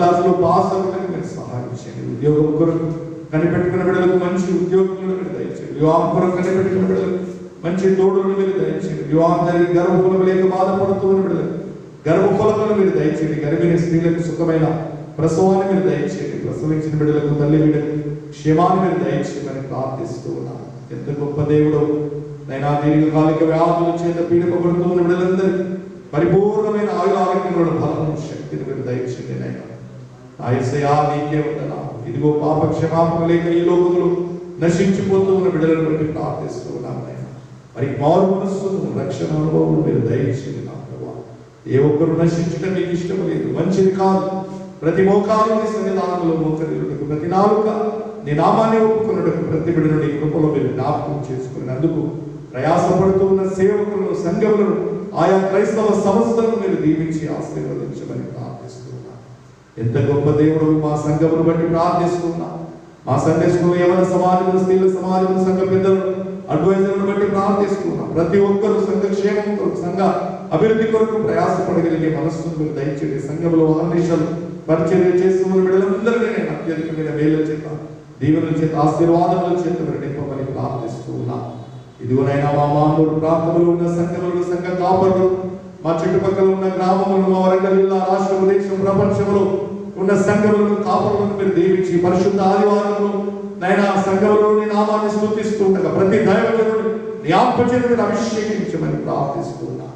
క్లాసులో పాస్ అవ్వడానికి మీరు సహాయం చేయండి. ఉద్యోగం కొరకు కనిపెట్టుకున్న బిడ్డలకు మంచి ఉద్యోగులను మీరు దయచేయండి. వివాహం కొరకు కనిపెట్టుకున్న బిడ్డలకు మంచి తోడులను మీరు దయచేయండి. వివాహం జరిగి గర్భఫలం లేక బాధపడుతున్న బిడ్డలకు గర్భఫలములను మీరు దయచేయండి. గర్భిణీ స్త్రీలకు సుఖమైన ప్రసవాన్ని మీరు దయచేయండి. ప్రసవించిన బిడ్డలకు తల్లి బిడ్డలకు క్షేమాన్ని మీరు దయచేయమని ప్రార్థిస్తూ ఉన్నాను. ఎంత గొప్ప దేవుడు నైనా. దీర్ఘకాలిక వ్యాధుల చేత పీడిపబడుతున్న బిడ్డలందరికీ పరిపూర్ణమైన ఆరోగ్యములను బలము శక్తిని మీరు దయచేయండి నైనా. యేసయ్యా నీకే వందనాలు. ఇదిగో పాప క్షమాపణ లేక ఈ లోకములో నశించిపోతూ ఉన్న బిడ్డలను బట్టి ప్రార్థిస్తూ ఉన్నాను నైనా. మరి మారు మనస్సును రక్షణ అనుభవం మీరు దయచేయండి నా ప్రభువా. ఏ ఒక్కరు నశించడం మీకు ఇష్టం లేదు, మంచిది కాదు. ప్రతి మోకాలు నీ సన్నిధానంలో మోకరిల్లుటకు, ప్రతి నాలుక నీ నామాన్ని ఒప్పుకున్నటకు ప్రతి బిడ్డను నీ కృపలో మీరు జ్ఞాపకం చేసుకున్నందుకు ప్రయాసపడుతూ ఉన్న సేవకులను, సంఘములను, ఆయా క్రైస్తవ సంస్థలను మీరు దీవించి ఆశీర్వదించమని ప్రార్థిస్తున్నా. ఎంత గొప్ప దేవుడు. మా సంఘమును బట్టి ప్రార్థిస్తున్నా. మా సండే స్కూల్ యవన సమాజం, స్త్రీల సమాజం, సంఘ పెద్దలు, అడ్వైజర్లను బట్టి ప్రార్థిస్తున్నా. ప్రతి ఒక్కరూ సంఘ క్షేమం కొరకు, సంఘ అభివృద్ధి కొరకు ప్రయాసపడగలిగే మనస్సును మీరు దయచేయండి. సంఘంలో ఆర్నిషలు పరిచర్య చేస్తున్న బిడ్డలందరినీ నేను అత్యధికమైన వేల చేత, దీవెనల చేత, ఆశీర్వాదముల చేత మీరు నింపమని ప్రార్థిస్తూ ఉన్నా. ఇదిగోనైనా మా మామూలు ప్రాంతంలో ఉన్న సంఘములు, సంఘ కాపరులు, మా చుట్టుపక్కల ఉన్న గ్రామములను, మా వరంగల్ జిల్లా, రాష్ట్రం, దేశం, ప్రపంచంలో ఉన్న సంఘములను, కాపరులను మీరు దీవించి పరిశుద్ధ ఆదివారములు నైనా సంఘములో నీ నామాన్ని స్తుతిస్తూ ఉండగా ప్రతి దైవజనుడు నీ ఆత్మచేత మీరు అభిషేకించమని ప్రార్థిస్తున్నా.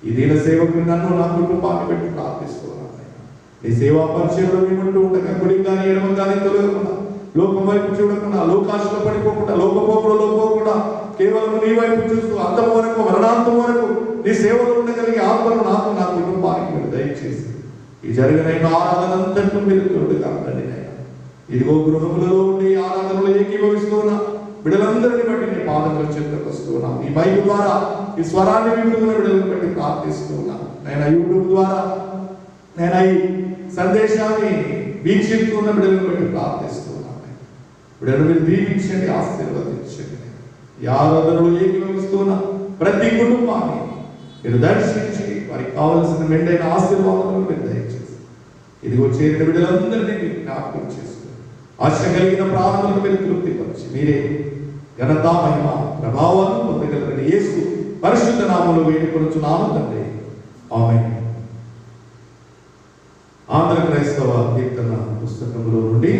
ఈ దీన సేవకుని నన్ను, నా కుటుంబాన్ని పెట్టి ప్రార్థిస్తున్నాను. నీ సేవా పరిచయంలో మేముంటూ ఉండగా కుడి కానీ ఎడమ కానీ తొలగకుండా, లోకం వైపు చూడకుండా, లోకాశలో పడిపోకుండా, లోకపోకడలో పోకుండా కేవలం నీ వైపు చూస్తూ అంతం వరకు, మరణాంతం వరకు నీ సేవలో ఉండగలిగే ఆత్మను నాకు, నా కుటుంబానికి మీరు దయచేసి ఈ జరిగిన ఆరాధన అంతట్లో మీరు తోడుగా ఉండండి నాయనా. ఇదిగో గృహములలో ఉండి ఆరాధనలో ఏకీభవిస్తున్నా బిడ్డలందరినీ బట్టి నీ పాదముల చెంతకు వస్తున్నా. ఈ మైకు ద్వారా ఈ స్వరాన్ని వింటున్న బిడ్డలను బట్టి ప్రార్థిస్తున్నా నాయనా. యూట్యూబ్ ద్వారా నేను ఈ సందేశాన్ని వీక్షిస్తున్న బిడ్డలను బట్టి ప్రార్థిస్తున్నాను. బిడ్డలు మీరు దీవించండి, ఆశీర్వదించండి. ఈ ఆరాధనలో ఏకీభవిస్తున్న ప్రతి కుటుంబాన్ని మీరు దర్శించి వారికి కావలసిన మెండైన ఆశీర్వాదాలను మీరు దయచేసి ఇదిగో చేరిన బిడ్డలందరినీ మీరు జ్ఞాపకం చేసుకుని ఆశ కలిగిన ప్రాణములను మీరు తృప్తిపరిచి మీరే ఘనత, మహిమ, ప్రభావాలను పొందగలరని యేసు పరిశుద్ధ నామములో వేడుకొనుచున్నాము తండ్రి. ఆమేన్. ఆంధ్ర క్రైస్తవ కీర్తన పుస్తకంలో నుండి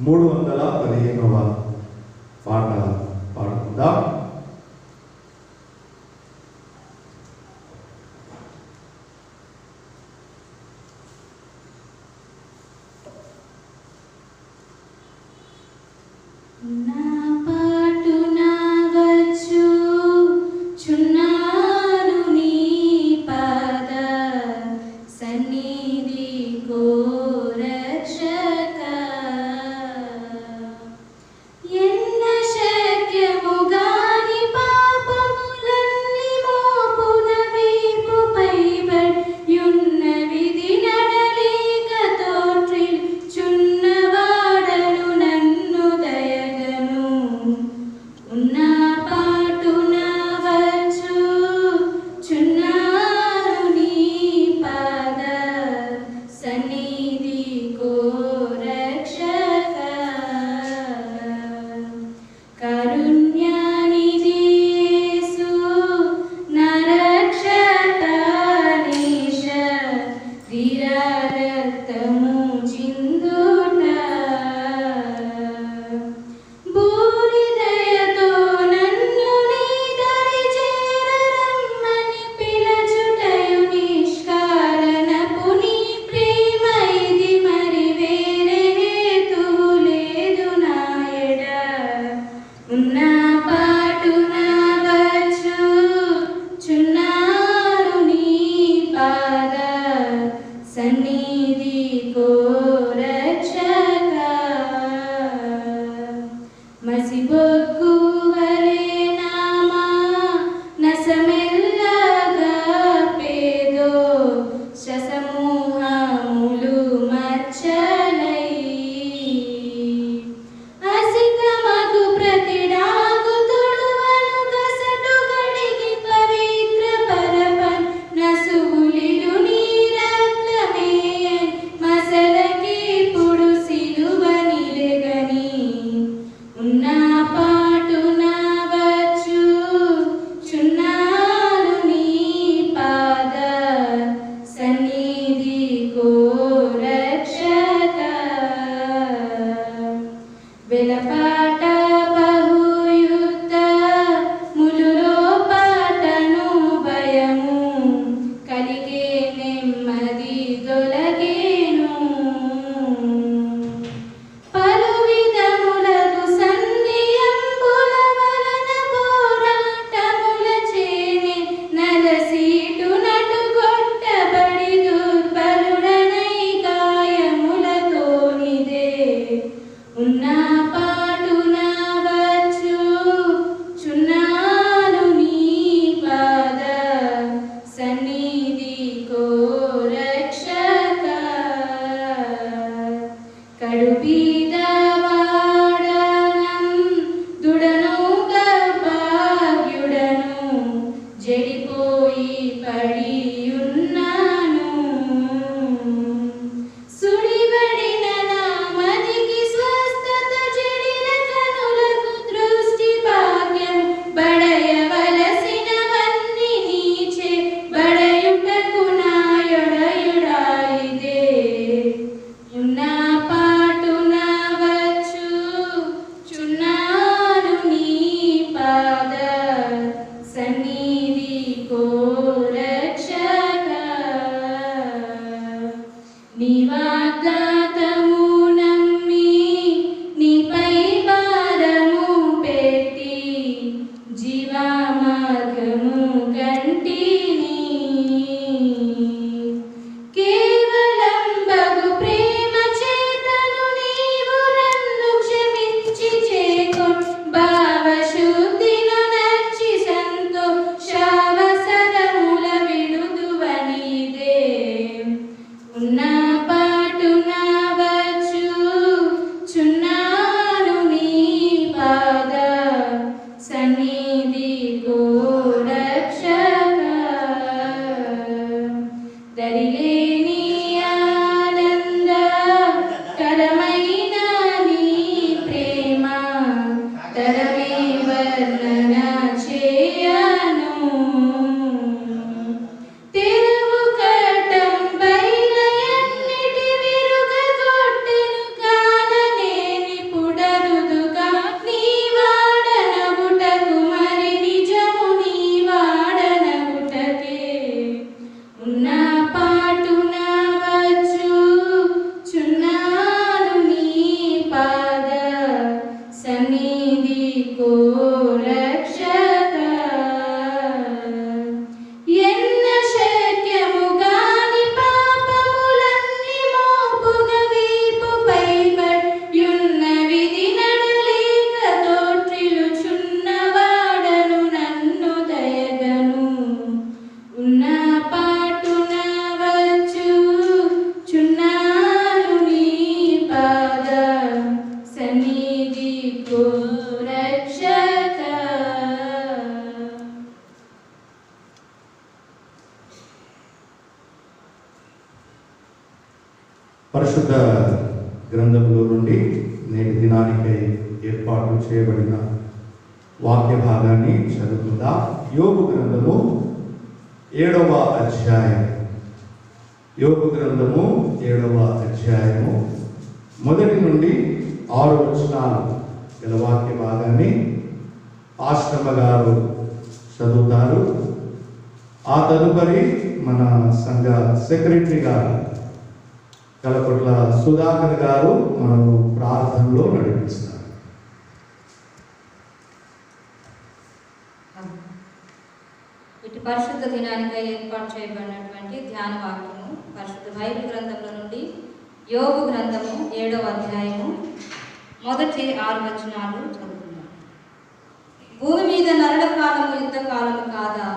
315వ పాట పాడుకుందాం. Mas పరిశుద్ధ గ్రంథంలో నుండి నేటి దినానికై ఏర్పాటు చేయబడిన వాక్య భాగాన్ని చదువుకుందాం. యోబు గ్రంథము 7వ అధ్యాయం. యోబు గ్రంథము 7వ అధ్యాయము 1 నుండి 6 వచనాలు గల వాక్య భాగాన్ని ఆశ్రమ గారు చదువుతారు. ఆ తదుపరి మన సంఘ సెక్రటరీ గారు కలపట్ల సుధాకర్ గారు మనము ప్రార్థనలో నడిపిస్తారు. ఇటు పరిశుద్ధ దినానికై ఏర్పాటు చేయబడినటువంటి ధ్యాన వాక్యము పరిశుద్ధ బైబిల్ గ్రంథంలో నుండి యోబు గ్రంథము 7వ అధ్యాయము 1-6 వచనాలు చదువుతున్నాం. భూమి మీద నరుల కాలము యుద్ధ కాలము కాదా?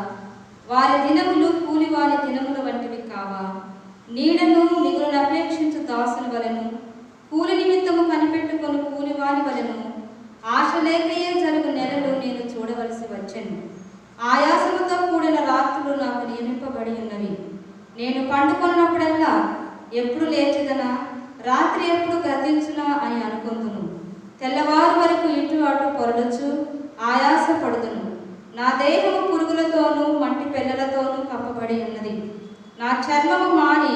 వారి దినములు కూలివారి దినముల వంటివి కావా? నీడను మిగులను అపేక్షించు దాసుని వలెను, కూలి నిమిత్తము కనిపెట్టుకొని కూలివాని వలెను ఆశ లేకయే జరుగు నెలలు నేను చూడవలసి వచ్చెను. ఆయాసముతో కూడిన రాత్రులు నాకు నియమింపబడి ఉన్నవి. నేను పండుకొన్నప్పుడల్లా ఎప్పుడు లేచెదనా, రాత్రి ఎప్పుడు గద్దించునా అని అనుకొందును. తెల్లవారు వరకు ఇటు అటు పొరలుచు ఆయాస పడుదును. నా దేహము పురుగులతోనూ మట్టి పెళ్ళలతోనూ కప్పబడి ఉన్నది. నా చర్మము మాని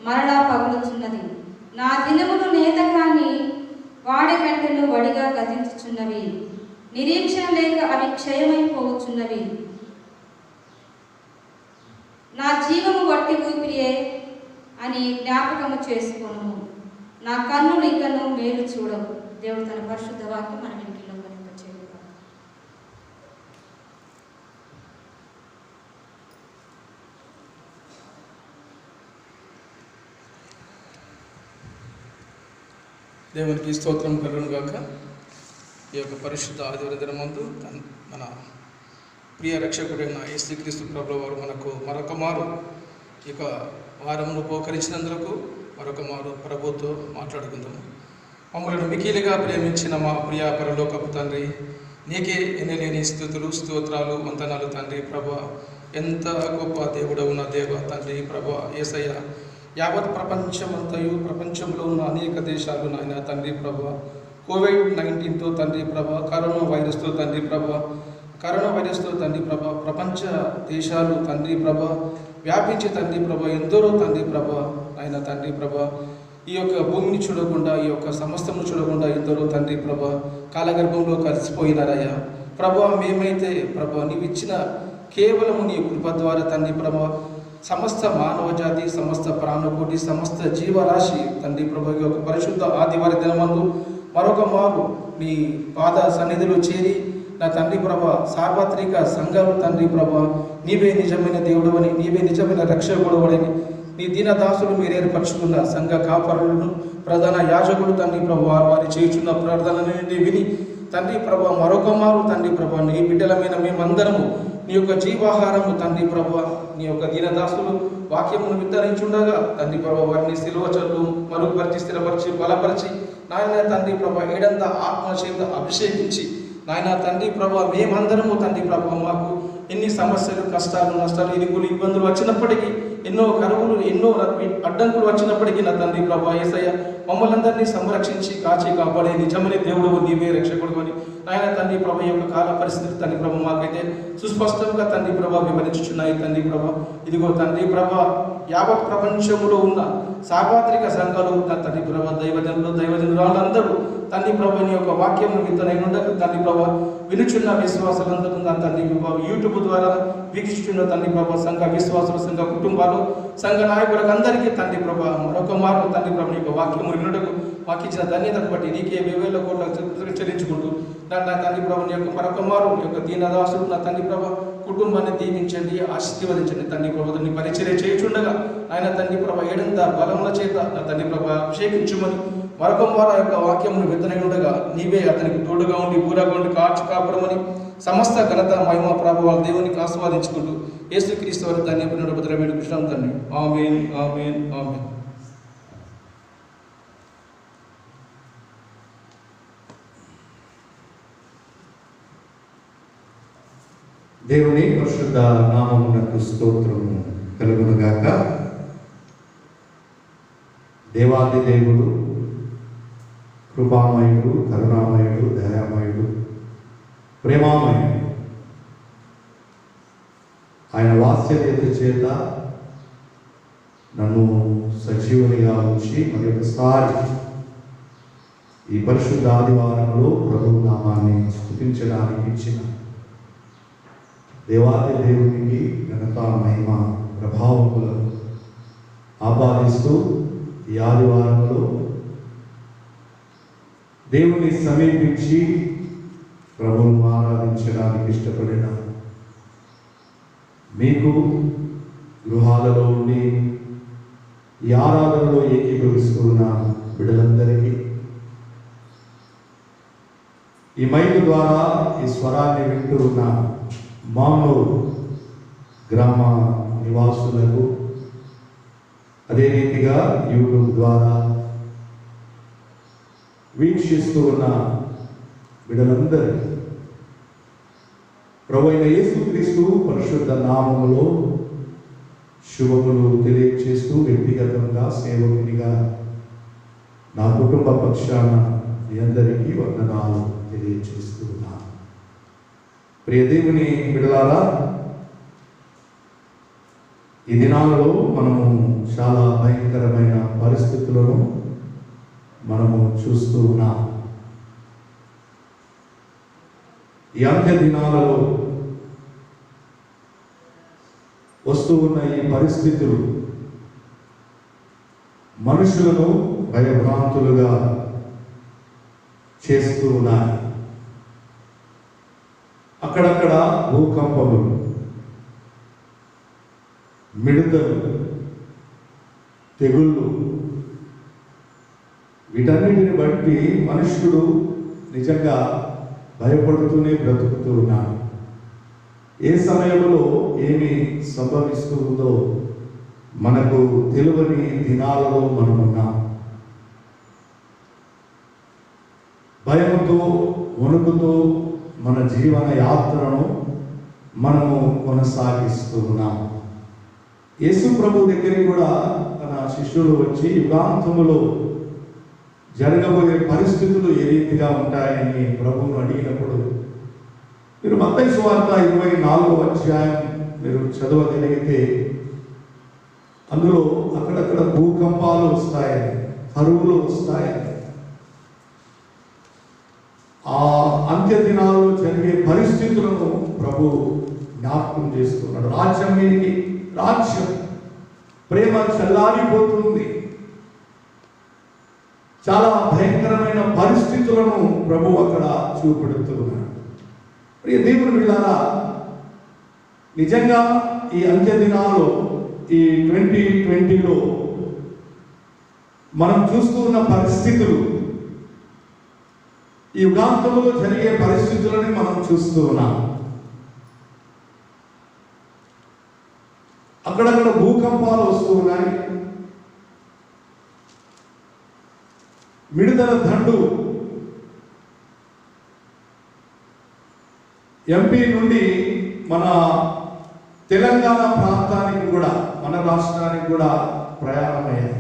మరలా పగులుచున్నది. నా దినములు నేత కాని వాడి కంటెను వడిగా గతించుచున్నవి. నిరీక్షణ లేక అవి క్షయమైపోవచ్చున్నవి. నా జీవము వట్టి ఊపిరియే అని జ్ఞాపకము చేసుకోను. నా కన్నులు ఇకను మేలు చూడవు. దేవుడు తన పరిశుద్ధ వాక్యం మన వెనుకలో కనిపించేది. దేవునికి స్తోత్రం కలుగును గాక. ఈ యొక్క పరిశుద్ధ ఆదివారం దినమందు మన ప్రియ రక్షకుడైన యేసుక్రీస్తు ప్రభువు వారు మనకు మరొక మారు ఇక వారమును పోకరించినందుకు మరొక మారు ప్రభుతో మాట్లాడుకుందాము. మమ్మల్ని మికిలిగా ప్రేమించిన మా ప్రియ పరలోకపు తండ్రి, నీకే ఎనలేని స్థుతులు స్తోత్రాలు వందనాలు తండ్రి. ప్రభా, ఎంత గొప్ప దేవుడవు నా దేవ తండ్రి. ప్రభా యేసయ్య, యావత్ ప్రపంచమంతయు, ప్రపంచంలో ఉన్న అనేక దేశాలు నాయన తండ్రి ప్రభా, కోవిడ్-19తో తండ్రి ప్రభా, కరోనా వైరస్తో తండ్రి ప్రభా, ప్రపంచ దేశాలు తండ్రి ప్రభా వ్యాపించి తండ్రి ప్రభా ఎందరో తండ్రి ప్రభా ఆయన తండ్రి ప్రభా ఈ యొక్క భూమిని చూడకుండా, ఈ యొక్క సమస్తము చూడకుండా ఎందరో తండ్రి ప్రభా కాలగర్భంలో కలిసిపోయినారయ్యా. ప్రభా, మేమైతే ప్రభా నీవిచ్చిన కేవలము నీ కృప ద్వారా తండ్రి ప్రభా సమస్త మానవ జాతి, సమస్త ప్రాణకోటి, సమస్త జీవరాశి తండ్రి ప్రభా ఈ యొక్క పరిశుద్ధ ఆదివారి దినమందు మరొక మారు నీ పాద సన్నిధిలో చేరి నా తండ్రి ప్రభా సార్వత్రిక సంఘాలు తండ్రి ప్రభా నీవే నిజమైన దేవుడవని, నీవే నిజమైన రక్షకుడవని నీ దీనదాసులు మీరు ఏర్పరచుకున్న సంఘ కాపరులను, ప్రధాన యాజకులు తండ్రి ప్రభా వారి చేయుచున్న ప్రార్థనలన్నింటినీ విని తండ్రి ప్రభా మరొక మారు తండ్రి ప్రభా నీ బిడ్డలమైన మేమందరము నీ యొక్క జీవాహారము తండ్రి ప్రభా నీ యొక్క దీనదాసులు వాక్యమును విత్తరించుండగా తండ్రి ప్రభా వారిని సిలువచట్లు మరుగుపరిచి, స్థిరపరిచి, బలపరిచి నాయన తండ్రి ప్రభా ఏడంత ఆత్మచేత అభిషేకించి నాయన తండ్రి ప్రభా మేమందరము తండ్రి ప్రభా మాకు ఎన్ని సమస్యలు, కష్టాలు, నష్టాలు, ఇరుకులు, ఇబ్బందులు వచ్చినప్పటికీ, ఎన్నో కరువులు, ఎన్నో అడ్డంకులు వచ్చినప్పటికీ నా తండ్రి ప్రభా యేసయ్య మమ్మల్ని అందరినీ సంరక్షించి కాచి కాపాడే నిజమని దేవుడు నీవే రక్షకుడు అని నాయన తండ్రి ప్రభా యొక్క కాల పరిస్థితులు తండ్రి ప్రభా మాకైతే సుస్పష్టంగా తండ్రి ప్రభా వివరించుచున్నాయి. తండ్రి ప్రభా ఇదిగో తండ్రి ప్రభా యావత్ ప్రపంచంలో ఉన్న సార్వత్రిక సంఘాలు ఉన్న తండ్రి ప్రభా దైవజనురాలందరూ తండ్రి ప్రభా నీ యొక్క వాక్యము విత్తనైనుండగా తండ్రి ప్రభా వినుచున్న విశ్వాసాలందరూ నా తండ్రి ప్రభా యూట్యూబ్ ద్వారా వీక్షిస్తున్న తండ్రి ప్రభా సంఘ విశ్వాసులు, సంఘ కుటుంబాలు, సంఘ నాయకులకు అందరికీ తండ్రి ప్రభా మరొక మార్పు తండ్రి ప్రభా నీ యొక్క వాక్యము వినుటకు మాకు ఇచ్చిన ధన్యతను బట్టి నీకే 10,000 కోట్ల చెల్లించుకుంటూ నా తండ్రి ప్రభా నీ యొక్క మరొక మారు నీ యొక్క దీనదాసుడు నా తండ్రి ప్రభా కుటుంబాన్ని దీవించండి, ఆశీర్వదించండి. తండ్రి ప్రభా నీ పరిచర్య చేయుచుండగా ఆయన తండ్రి ప్రభా ఏడంత బలముల చేత నా తండ్రి ప్రభా అభిషేకించుమని మరొక మారు ఆ యొక్క వాక్యమును విత్తనై ఉండగా నీవే అతనికి తోడుగా ఉండి పూరగా ఉండి కాచి కాపాడమని సమస్త ఘనత, మహిమ, ప్రభావాలు దేవునికి ఆస్వాదించుకుంటూ యేసుక్రీస్తు వారి ధన్యపడిన భద్రమైన కృష్ణ తండ్రి. ఆమేన్, ఆమేన్, ఆమేన్. దేవుని పరిశుద్ధ నామమునకు స్తోత్రము కలుగునుగాక. దేవాది దేవుడు కృపామయుడు, కరుణామయుడు, దయామయుడు, ప్రేమామయుడు. ఆయన వాత్సల్యత చేత నన్ను సజీవునిగా ఉంచి మరి ఒకసారి ఈ పరిశుద్ధ ఆదివారంలో ప్రభు నామాన్ని స్తుతించడానికి ఇచ్చిన దేవాది దేవునికి ఘనత, మహిమ, ప్రభావములను ఆపాదిస్తూ ఈ ఆదివారంలో దేవుని సమీపించి ప్రభువును ఆరాధించడానికి ఇష్టపడిన మీకు, గృహాలలో ఉండి ఈ ఆరాధనలో ఏకీభవిస్తున్న బిడ్డలందరికీ, ఈ మైకు ద్వారా ఈ స్వరాన్ని వింటూ ఉన్న మామూలు గ్రామ నివాసులకు, అదే రీతిగా యూట్యూబ్ ద్వారా వీక్షిస్తూ ఉన్న బిడ్డలందరికీ ప్రభువైన యేసుక్రీస్తు పరిశుద్ధ నామములో శుభములు తెలియజేస్తూ వ్యక్తిగతంగా, సేవకునిగా నా కుటుంబ పక్షాన మీ అందరికీ వందనాలు తెలియజేస్తూ ఉన్నాను. ప్రియ దేవుని బిడ్డలారా, ఈ దినాలలో మనము చాలా భయంకరమైన పరిస్థితులను మనము చూస్తూ ఉన్నాం. ఈ అంత్య దినాలలో వస్తూ ఉన్న ఈ పరిస్థితులు మనుషులను భయభ్రాంతులుగా చేస్తూ ఉన్నాయి. అక్కడక్కడ భూకంపములు, మిడతలు, తెగుళ్ళు, వీటన్నిటిని బట్టి మనుష్యుడు నిజంగా భయపడుతూనే బ్రతుకుతూ ఉన్నాడు. ఏ సమయంలో ఏమి సంభవిస్తుందో మనకు తెలియని దినాలలో మనం ఉన్నాం. భయముతో వణుకుతో మన జీవన యాత్రను మనము కొనసాగిస్తూ ఉన్నాం. యేసు ప్రభు దగ్గరికి కూడా తన శిష్యులు వచ్చి యుగాంతములో జరగబోయే పరిస్థితులు ఏ రీతిగా ఉంటాయని ప్రభువును అడిగినప్పుడు, మీరు మత్తయి సువార్త 24వ అధ్యాయం మీరు చదవగలిగితే అందులో అక్కడక్కడ భూకంపాలు వస్తాయని, కరువులు వస్తాయని, ఆ అంత్య దినాల్లో జరిగే పరిస్థితులను ప్రభు జ్ఞాపకం చేస్తున్నాడు. రాజ్యం మీదకి రాజ్యం, ప్రేమ చల్లారిపోతుంది. చాలా భయంకరమైన పరిస్థితులను ప్రభు అక్కడ చూపెడుతున్నాడు. ప్రియ దేవుని బిడ్డలారా, నిజంగా ఈ అంత్య దినాల్లో ఈ 2020లో మనం చూస్తూ ఉన్న పరిస్థితులు, ఈ యుగాంతంలో జరిగే పరిస్థితులని మనం చూస్తూ ఉన్నాం. అక్కడక్కడ భూకంపాలు వస్తూ ఉన్నాయి. మిడతల దండు ఎంపీ నుండి మన తెలంగాణ ప్రాంతానికి కూడా, మన రాష్ట్రానికి కూడా ప్రయాణమయ్యాయి.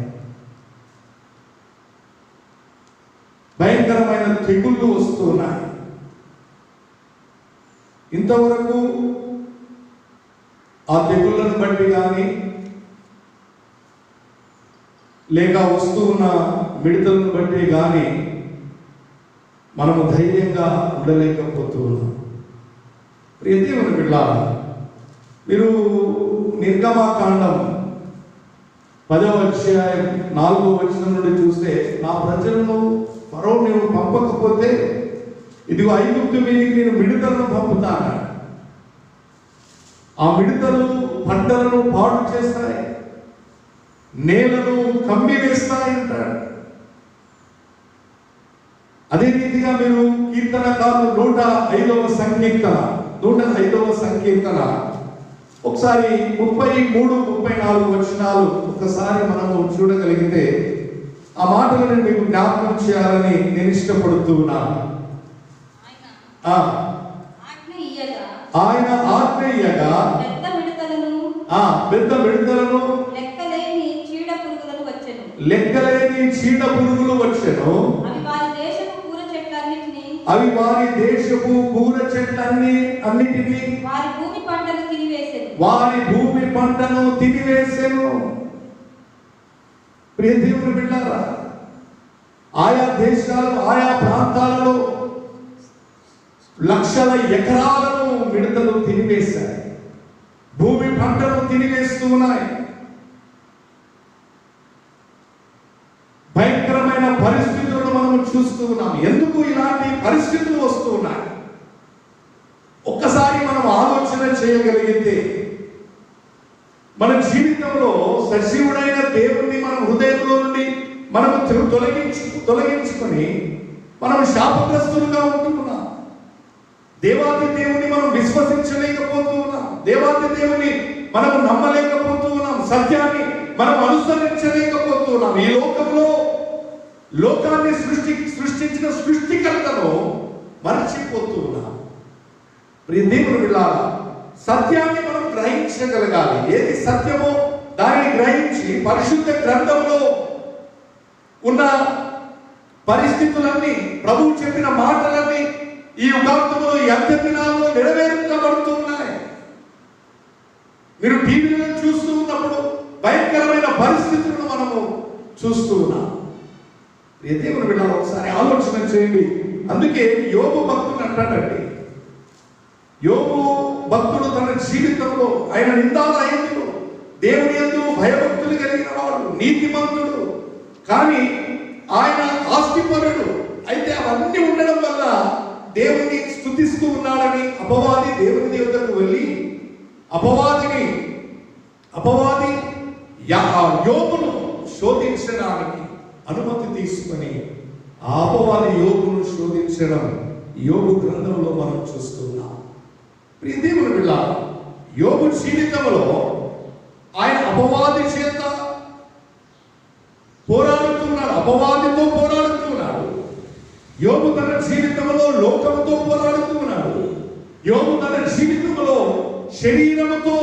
భయంకరమైన తెగుళ్ళు వస్తూ ఉన్నాయి. ఇంతవరకు ఆ తెగుళ్ళను బట్టి కానీ లేక వస్తూ ఉన్న మిడతలను బట్టి కానీ మనము ధైర్యంగా ఉండలేకపోతూ ఉన్నాం. ప్రియ దేవుని బిడ్డలారా, మీరు నిర్గమకాండం 10వ అధ్యాయం 4వ వచనం నుండి చూస్తే, నా ప్రజలను ఫరో నీవు పంపకపోతే ఇదిగో ఐగుప్తు మీదకి నేను మిడతలను పంపుతాను. ఆ మిడతలు పంటలను పాడు చేస్తాయి, నేలను కమ్మి వేస్తాయి అంటాడు. అదే రీతిగా మీరు కీర్తనకారులు 105వ సంకీర్తన ఒకసారి 33, 34 వచనాలు ఒకసారి మనము చూడగలిగితే ఆ మాటలను మీకు జ్ఞాపకం చేయాలని నేను ఇష్టపడుతూ ఉన్నాను. ఆయన ఆజ్ఞ ఇయ్యగా పెద్ద మిడతలను లెక్కలేని చీడ పురుగులు వచ్చెను. అవి వారి దేశపు కూర చెట్లన్నిటినీ వారి భూమి పంటను తినివేసెను. ప్రియ దేవుని బిడ్డలారా, ఆయా దేశాలు, ఆయా ప్రాంతాలలో లక్షల ఎకరాలను మిడతలు తినివేశాయి, భూమి పంటను తినివేస్తూ ఉన్నాయి. భయంకరమైన పరిస్థితులను మనం చూస్తూ ఉన్నాం. ఎందుకు ఇలాంటి పరిస్థితులు వస్తూ ఉన్నాయి? ఒక్కసారి మనం ఆలోచన చేయగలిగితే, మన జీవితంలో సజీవుడైన దేవుణ్ణి మనం హృదయంలో నుండి మనం తొలగించుకొని మనం శాపగ్రస్తులుగా ఉంటున్నాం. దేవాది దేవుణ్ణి మనం విశ్వసించలేకపోతూ ఉన్నాం. దేవాది దేవుని మనం నమ్మలేకపోతూ ఉన్నాం. సత్యాన్ని మనం అనుసరించలేకపోతూ ఉన్నాం. ఈ లోకంలో లోకాన్ని సృష్టించిన సృష్టికర్తను మర్చిపోతూ ఉన్నాం. ప్రియ దేవుని బిడ్డలారా, సత్యాన్ని మనం గ్రహించగలగాలి. ఏది సత్యమో దానిని గ్రహించి పరిశుద్ధ గ్రంథంలో ఉన్న పరిస్థితులన్నీ, ప్రభువు చెప్పిన మాటలన్నీ ఈ యుగాంతంలో, ఈ అంత్య దినాల్లో నెరవేర్చబడుతూ ఉన్నాయి. మీరు టీవీలో చూస్తూ ఉన్నప్పుడు భయంకరమైన పరిస్థితులను మనము చూస్తూ ఉన్నాం. దేవుని బిడ్డలారా, ఒకసారి ఆలోచన చేయండి. అందుకే యోబు భక్తుడు అంటాడండి, యోబు భక్తుడు తన జీవితంలో ఆయన నిందారహితుడు, దేవుని యందు భయభక్తులు కలిగిన వాడు, నీతిమంతుడు, కానీ ఆయన ఆస్తిపరుడు. అయితే అవన్నీ ఉండడం వల్ల దేవుని స్తుతిస్తూ ఉన్నాడని అపవాది దేవుని యొద్దకు వెళ్ళి అపవాది యోబును శోధించడానికి అనుమతి తీసుకొని ఆ అపవాది యోబును శోధించడం యోబు గ్రంథంలో మనం చూస్తున్నాం. ప్రియ దేవుని బిడ్డలారా, యోబు జీవితంలో ఆయన అపవాది చేత పోరాడుతున్నాడు, అపవాదితో పోరాడుతున్నాడు. యోబు తన యోబు తన జీవితంలో శరీరముతో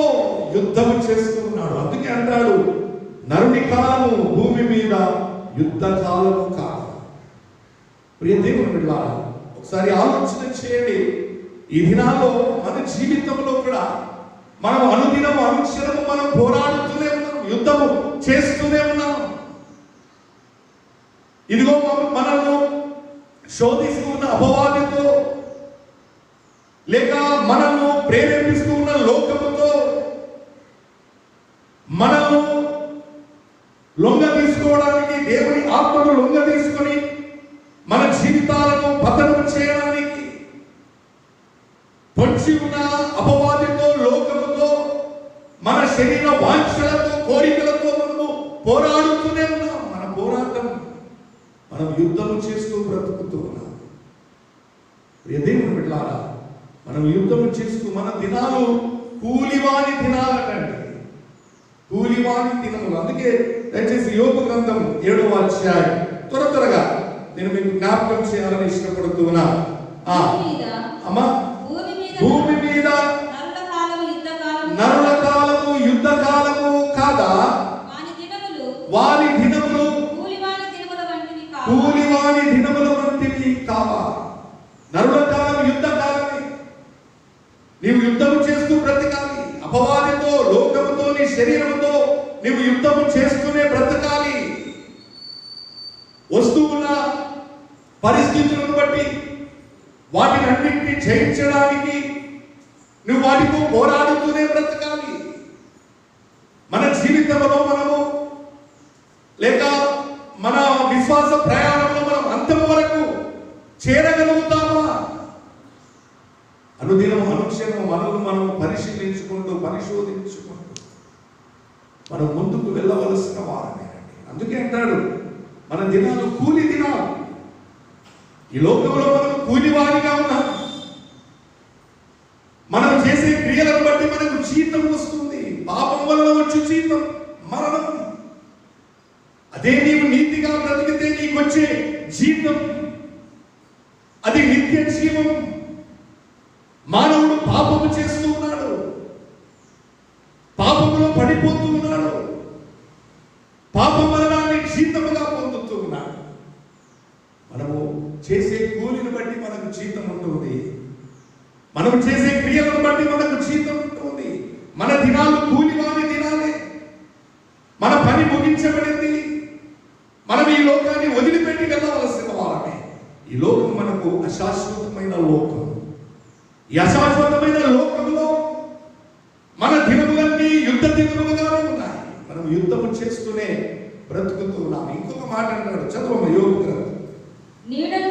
యుద్ధము చేస్తూ ఉన్నాడు. అందుకే అంటాడు, నరుని కాలము భూమి మీద యుద్ధ కాలము కాదు. ప్రియ దేవుని బిడ్డలారా, ఒకసారి ఆలోచన చేయండి. ఈ దినాల్లో మన జీవితంలో కూడా మనం అనుదినము అనుక్షణము మనం పోరాడుతూనే ఉన్నాం, యుద్ధము చేస్తూనే ఉన్నాం. ఇదిగో మనల్ని శోధిస్తూ ఉన్న అపవాదితో, లేక మనల్ని ప్రేరేపిస్తూ ఉన్న లోకముతో, మనల్ని లొంగ తీసుకోవడానికి, దేవుని ఆత్మను లొంగ తీసుకొని మన జీవితాలను పతనం చేయడానికి పొంచి ఉన్న అపవాదితో, లోకముతో, మన శరీర వాంఛలతో, కోరికలతో మనము పోరాడుతూనే ఉన్నాం. మన పోరాటం, మనం యుద్ధము చేస్తూ బ్రతుకుతూ ఉన్నాం. దేవుని బిడ్డలారా, మనం యుద్ధము చేస్తూ మన దినాలు కూలివాని దినాలటండి, కూలివాని దినములు. అందుకే దయచేసి యోబు గ్రంథం 7వ అధ్యాయం త్వరగా నేను మీకు జ్ఞాపకం చేయాలని ఇష్టపడుతున్నా. అమ్మా, భూమి మీద నరుల కాలము యుద్ధ కాలము కాదా? వారి దినములు కూలివాని దినముల వంటివి కావా? నరుల కాలం యుద్ధ కాలమే. నీవు యుద్ధము చేస్తూ బ్రతకాలి. అపవాదితో, లోకముతో, నీ శరీరముతో నీవు యుద్ధము చేస్తూనే బ్రతకాలి. వస్తూ ఉన్న పరిస్థితులను బట్టి వాటిని అన్నింటినీ జయించడానికి నువ్వు వాటితో పోరాడుతూనే బ్రతకాలి. మన జీవితంలో మనము, లేక మన విశ్వాస ప్రయాణంలో మనం అంతం వరకు చేరగలుగుతామా? అనుదినము అనుక్షణము మనల్ని మనం పరిశీలించుకుంటూ, పరిశోధించుకుంటూ మనం ముందుకు వెళ్ళవలసిన వారమేనండి. అందుకే అంటాడు, మన దినాలు కూలి దినాలు. ఈ లోకంలో మనం కూలివారిగా ఉన్నాం. మనం చేసే క్రియలను బట్టి మనకు జీతం వస్తుంది. పాపం వల్ల వచ్చే జీతం మరణం. అదే నీవు నీతిగా బ్రతికితే నీకు వచ్చే జీతం అది నిత్య జీవం. మానవుడు పాపము చేస్తూ ఉన్నాడు, పాపములో పడిపోతూ ఉన్నాడు, పాప మరణాన్ని జీతముగా పొందుతూ ఉన్నాడు. మనము చేసే కూలిని బట్టి మనకు జీతం ఉంటుంది. మనం చేసే క్రియలను బట్టి మనకు జీతం ఉంటుంది. మన దినాలు కూలివాని దినాలే. మన పని ముగించబడింది. మనం ఈ లోకాన్ని వదిలిపెట్టి వెళ్ళవలసిన వారమే. ఈ లోకం మనకు అశాశ్వతమైన లోకం. ఈ అశాశ్వతమైన లోకంలో మన దినములన్నీ యుద్ధ దినములుగానే ఉన్నాయి. మనం యుద్ధము చేస్తూనే బ్రతుకుతూ ఉన్నాం. ఇంకొక మాట అంటాడు, చదువు యోబు గ్రంథం. నీడను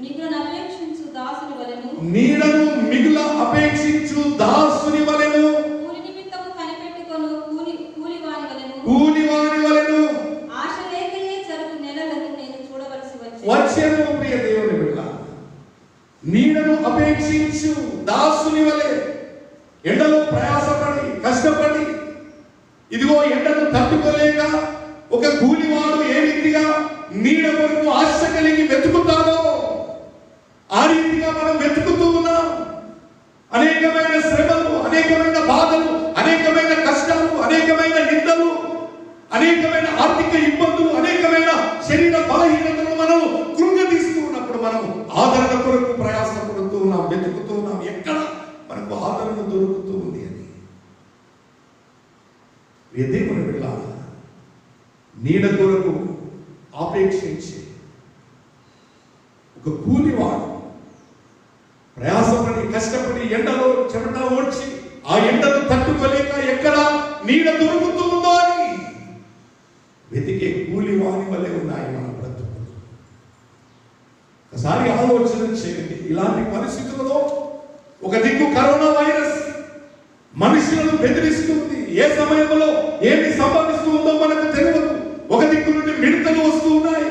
మిగుల అపేక్షించు దాసుని వలెను, నీడను మిగుల అపేక్షించు దాసుని వలెను, కూలి నిమిత్తము కనిపెట్టుకొను కూలివాని వలెను, కూలివాని వలెను ఆశ లేకయే జరుగు నెలలను నేను చూడవలసి వచ్చెను. ప్రియ దేవుని బిడ్డ, నీడను అపేక్షించు దాసుని వలె ఎండలో ప్రయాసపడి, కష్టపడి, ఇదిగో ఎండను తట్టుకోలేక ఒక కూలివాడు ఏ రీతిగా నీడ కొరకు ఆశ కలిగి వెతుకుతాడో ఆ రీతిగా మనం వెతుకుతూ ఉన్నాం. అనేకమైన శ్రమలు, అనేకమైన బాధలు, అనేకమైన కష్టాలు, అనేకమైన నిందలు, అనేకమైన ఆర్థిక ఇబ్బందులు, అనేకమైన శరీర బలహీనతలు మనం కృంగతీస్తూ ఉన్నప్పుడు మనం ఆదరణ కొరకు ప్రయాసపడుతూ ఉన్నాం, వెతుకుతూ ఉన్నాం. ఎక్కడ మనకు ఆదరణ దొరుకుతూ ఉంది అని. దేవుని బిడ్డ, నీడ కొరకు ఆపేక్షించి ఒక కూలివాడు ప్రయాసపడి, కష్టపడి, ఎండలో చెమట ఓడ్చి ఆ ఎండను తట్టుకోలేక ఎక్కడ నీడ దొరుకుతుందో అని వెతికే కూలివాని వలె ఉన్నాయి మన బ్రతుకులు. ఒకసారి ఆలోచన చేయండి. ఇలాంటి పరిస్థితులలో ఒక దిక్కు కరోనా వైరస్ మనుషులను బెదిరిస్తుంది. ఏ సమయంలో ఏమి సంభవిస్తుందో మనకు తెలియదు. ఒక దిక్కు నుండి మిడతలు వస్తూ ఉన్నాయి,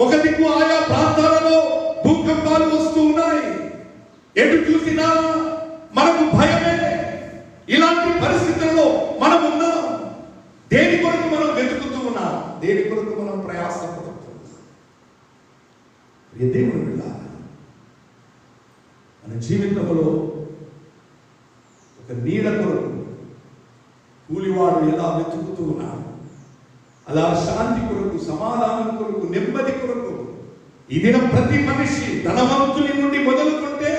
ఒక దిక్కు ఆయా ప్రాంతాలలో భూకంపాలు వస్తూ ఉన్నాయి. ఎటు చూసినా మనకు భయమే. ఇలాంటి పరిస్థితులలో మనం ఉన్నాం. దేని కొరకు మనం వెతుకుతూ ఉన్నాం? దేని కొరకు మనం ప్రయాసపడుతున్నాం? దేవుని బిడ్డ, మన జీవితంలో ఒక నీడ కొరకు కూలివాడు ఎలా వెతుకుతూ ఉన్నాడు, అలా శాంతి కొరకు, సమాధానం కొరకు, నెమ్మది కొరకు ఈ దినం ప్రతి మనిషి ధనవంతుని నుండి మొదలుకుంటే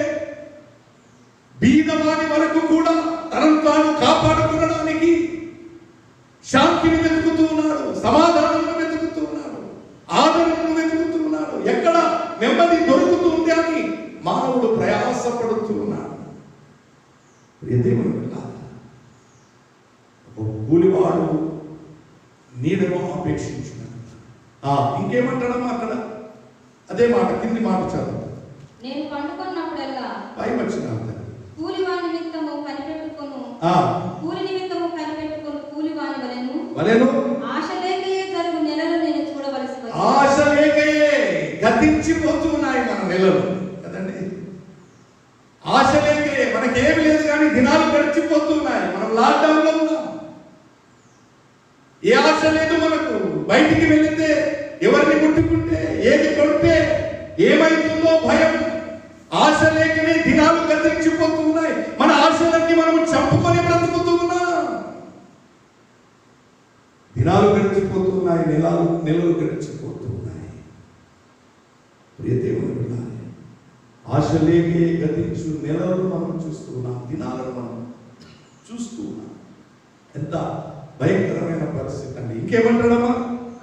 బీదవాని వరకు కూడా తనను తాను కాపాడుకోవడానికి శాంతిని వెతుకుతూ ఉన్నాడు, సమాధానం వెతుకుతూ ఉన్నాడు, ఆదరణను వెతుకుతూ ఉన్నాడు. ఎక్కడ నెమ్మది దొరుకుతుంది అని మానవుడు ప్రయాసపడుతూ ఉన్నాడు. దేవుని బిడ్డ, ఒక కూలివాడు నీడను అపేక్షించున్నాడు. ఇంకేమంటాడమ్మా అక్కడ? అదే మాట, కింది మాట చదువు. నేను పండుకున్నప్పుడల్లా పై వచ్చిన కూలివాని నిమిత్తము కనిపెట్టుకొను, కూలి నిమిత్తము కనిపెట్టుకొను కూలివాని వలెను ఆశ లేకయే జరుగు నెలలు నేను చూడవలసి వచ్చింది. ఆశ లేకయే గతించిపోతున్నాయి మన నెలలు కదండి. ఆశ లేకయే, మనకేమి లేదు కానీ దినాలు గడిచిపోతున్నాయి. మనం లాక్డౌన్ లో ఉన్నాం. ఏ ఆశ లేదు మనకు. బయటికి వెళితే ఎవరిని ముట్టుకుంటే, ఏది కొడితే ఏమైతుందో భయం. ఆశ లేకనే దినాలు గతించిపోతున్నాయి. మన ఆశలన్నీ మనం చంపుకొని బ్రతుకుతున్నాం. దినాలు గడిచిపోతున్నాయి, నెలలు గడిచిపోతున్నాయి. ప్రియ దేవుని బిడ్డ, ఆశ లేకే గతించు నెలలను మనం చూస్తున్నాం, దినాలను మనం చూస్తున్నాం. ఎంత భయంకరమైన పరిస్థితి అండి. ఇంకేమంటాడమ్మా?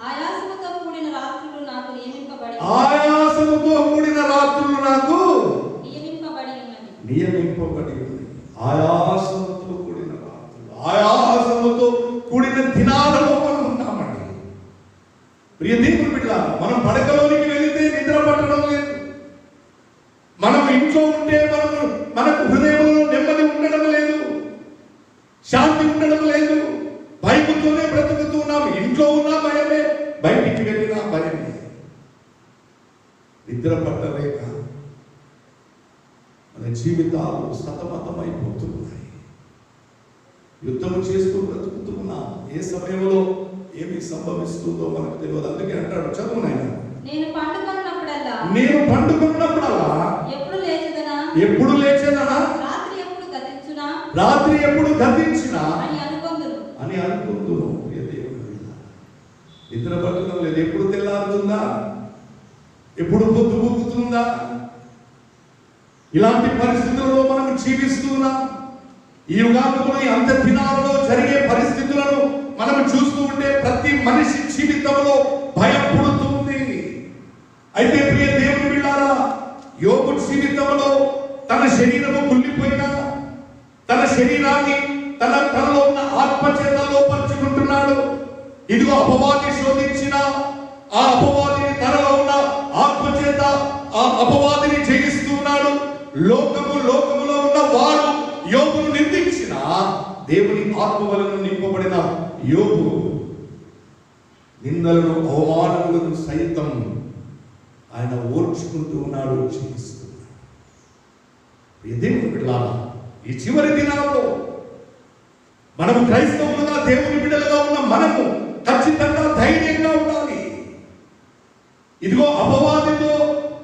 ఆయాసముతో కూడిన రాత్రులు నాకు నియమింపబడి ఉన్నది. ఆయాసముతో కూడిన రాత్రులు, ఆయాసముతో కూడిన దినాలలో మనం ఉన్నామండి. ప్రియ దేవుని బిడ్డ, మనం పడకలోనికి వెళితే నిద్ర పట్టడం లేదు. మనం ఇంట్లో ఉంటే మనకు హృదయంలో నెమ్మది ఉండడం లేదు, శాంతి ఉండడం లేదు. భయముతోనే బ్రతుకుతున్నాం. ఇంట్లో ఉన్నా భయమే, బయటికి వెళ్ళినా భయమే. నిద్ర పట్టలేక మన జీవితాలు సతమతమైపోతున్నాయి. యుద్ధం చేస్తూ బ్రతుకుతున్నాం. ఏ సమయంలో ఏమి సంభవిస్తుందో మనకు తెలియదు. అందుకే అంటాడు, చదువు నాయన. నేను పండుకున్నప్పుడల్లా ఎప్పుడు లేచేదనా రాత్రి ఎప్పుడు గతించినా అని అనుకుందును. నిద్ర పట్టడం లేదు. ఎప్పుడు తెల్లారుతుందా, ఎప్పుడు పొద్దు ఊగుతుందా, ఇలాంటి పరిస్థితులలో మనం జీవిస్తున్నాం. ఈ యుగాంతంలో, ఈ అంత్య దినాలలో జరిగే పరిస్థితులను మనం చూస్తూ ఉంటే ప్రతి మనిషి జీవితంలో భయం పుడుతుంది. అయితే ప్రియ దేవుని బిడ్డలారా, యోబు జీవితంలో తన శరీరము కుళ్ళిపోయినా, తన శరీరాన్ని తనలో ఉన్న ఆత్మచేత లోపరుచుకుంటున్నాడు. ఇదిగో అపవాది శోధించిన ఆ అపవాదిని తనలో ఉన్న ఆత్మచేత ఆ అపవాదిని జయిస్తూ ఉన్నాడు. లోకములో ఉన్న వారు యోబును నిందించిన దేవుని ఆత్మ వలన నింపబడిన యోబు నిందలను, అవమానములను సైతం ఆయన ఓర్చుకుంటూ ఉన్నాడు, జీవిస్తున్నాడు. దేవుని బిడ్డలారా, ఈ చివరి దినాల్లో మనము క్రైస్తవులుగా, దేవుని బిడ్డలుగా ఉన్న మనము ఖచ్చితంగా ధైర్యంగా ఉండాలి. ఇదిగో అపవాదితో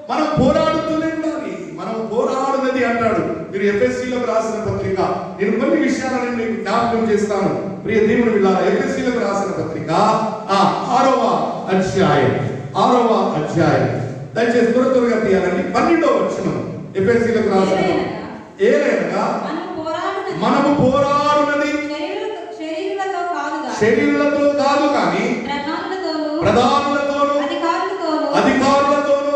మనం పోరాడుతూనే ఉండాలి. మనం పోరాడునది అంటాడు. మీరు ఎఫ్ఎస్సీలకు రాసిన పత్రిక, నేను కొన్ని విషయాలను మీకు జ్ఞాపకం చేస్తాను. ప్రియ దేవుని బిడ్డలారా, ఎఫ్ఎస్సీలకు రాసిన పత్రిక 6వ అధ్యాయం దయచేసి త్వరగా తీయాలండి. 12వ వచనం. ఎఫ్ఎస్సీలకు రాసిన ఏలైనగా మనము పోరాడునది శరీరులతో కాదు కానీ ప్రధానులతోను అధికారులతోను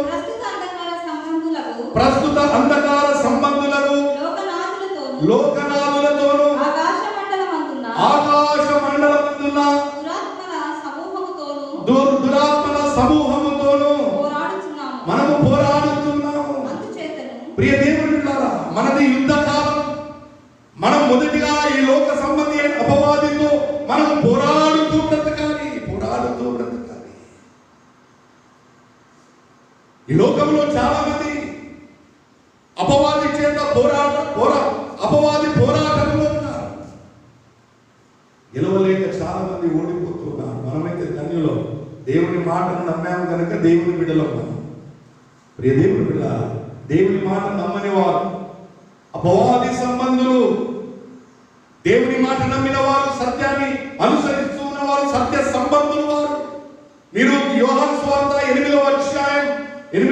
ప్రస్తుత అంధకార సంబంధులను లోకనాథులతోను ఆకాశ మండలమందున్న దురాత్మల సమూహముతోను మనము పోరాడుతున్నాము. ప్రియ దేవుని బిడ్డలారా, మనది యుద్ధకాలం. మనం మొదటిగా ఈ లోక సంబంధి అయిన అపవాదితో మనం పోరాడుతూ బ్రతకాలి. ఈ లోకంలో చాలా మంది అపవాది చేత అపవాది పోరాటంలో ఉన్నారు. గెలవలేక చాలా మంది ఓడిపోతున్నారు. మనమైతే ధన్యులో దేవుని మాటను నమ్మాము కనుక దేవుని బిడ్డలో ఉన్నాం. ప్రియ దేవుని బిడ్డ, దేవుని మాట నమ్మని వారు, అపవాది సంబంధులు దేవుని మాట నమ్మిన వారు, సత్యాన్ని అనుసరిస్తూ ఉన్న వారు, సత్య సంబంధులు వారు. మీరు యోహాను సువార్త 8వ అధ్యాయం మీరు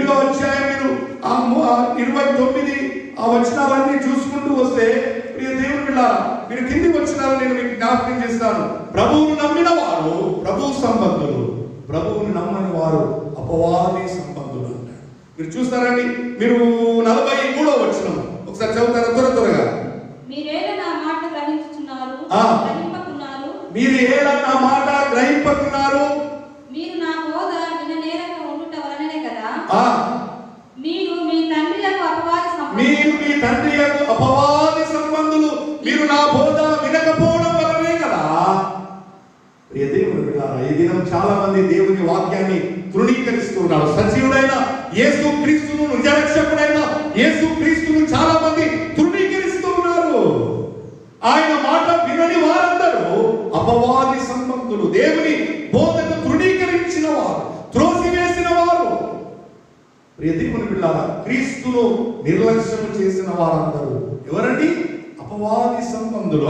29 ఆ వచనాలన్నీ చూసుకుంటూ వస్తే, ప్రియ దేవుని బిడ్డలారా, మీరు కింది వచనాలు నేను మీకు జ్ఞాపకం చేస్తాను. ప్రభువును నమ్మిన వారు ప్రభు సంబంధులు, ప్రభువుని నమ్మని వారు అపవాది సంబంధులు అంటారు. మీరు చూస్తారండి, మీరు 43వ వచనం ఒకసారి చదువుతారా త్వరగా? మీరు ఏలా నా మాట గ్రహింపకున్నారు, మీరు నా బోధ విననేరక ఉండుట వలననే కదా. మీరు మీ తండ్రి యొక్క అపవాది సంబంధులు, మీరు నా బోధ వినకపోవడం వలనే కదా. ప్రియ దేవుని బిడ్డలారా, ఈ దినం చాలా మంది దేవుని వాక్యాన్ని తృణీకరిస్తూ ఉన్నారు. సజీవుడైన యేసు క్రీస్తును, నిజరక్షకుడైన యేసు క్రీస్తును చాలా మంది తృణీకరిస్తూ ఉన్నారు. ఆయన మాట వినని వారందరూ అపవాది సంబంధులు, దేవుని బోధను తృణీకరించిన వారు, త్రోసివేసిన వారు. ప్రియ దేవుని బిడ్డలారా, క్రీస్తును నిర్లక్ష్యం చేసిన వారందరూ ఎవరండి? అపవాది సంబంధులు.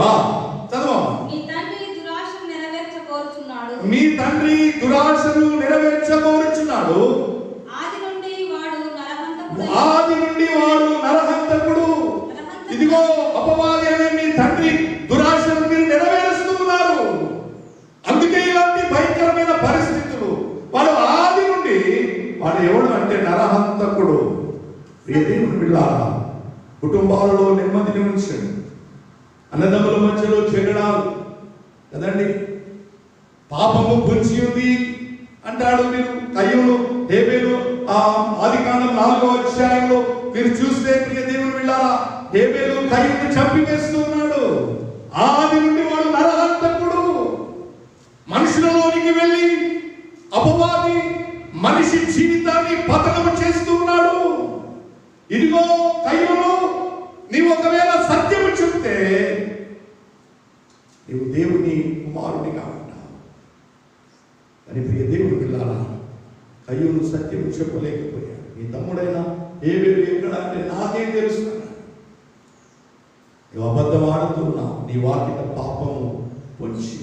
చదవమ్మా. మీ తండ్రి దురాశను నెరవేర్చబోరుచున్నాడు. ఆది నుండి వాడు నరహంతకుడు. ఇదిగో అపవాది అనే మీ తండ్రి దురాశను మీరు నెరవేరుస్తూ ఉన్నారు. అందుకే ఇలాంటి భయంకరమైన పరిస్థితులు. వాడు ఆది నుండి వాడు ఎవడు అంటే నరహంతకుడు. ప్రియ దేవుని బిడ్డలారా, కుటుంబాలలో నెమ్మదిని ఉంచండి. అన్నదమ్ముల మధ్యలో జగడాలు కదండి. పాపము పొంచి ఉంది అంటాడు. మీరు కయ్యూను, హేబేలు ఆదికాండం 4వ అధ్యాయంలో మీరు చూస్తే, ప్రియ దేవుని బిడ్డలారా, హేబేలు కయ్యూను చంపివేస్తూ ఉన్నాడు. ఆది నుండి వాడు నరహంతకుడు. మనుషులలోనికి వెళ్ళి అపవాది మనిషి జీవితాన్ని పతనము చేస్తూ ఉన్నాడు. ఇదిగో కయ్యూను, నీవు ఒకవేళ సత్యము చెప్తే నీవు దేవుని కుమారుడిగా ఉంటావు. అని ప్రియ దేవుని పిల్లారా, కయ్యూను సత్యం చెప్పలేకపోయాడు. నీ తమ్ముడైనా హేబేలు ఎక్కడ అంటే నాకేం తెలుస్తున్నాడు. నువ్వు అబద్ధం ఆడుతున్నావు, నీ వాకిట పాపము పొంచి.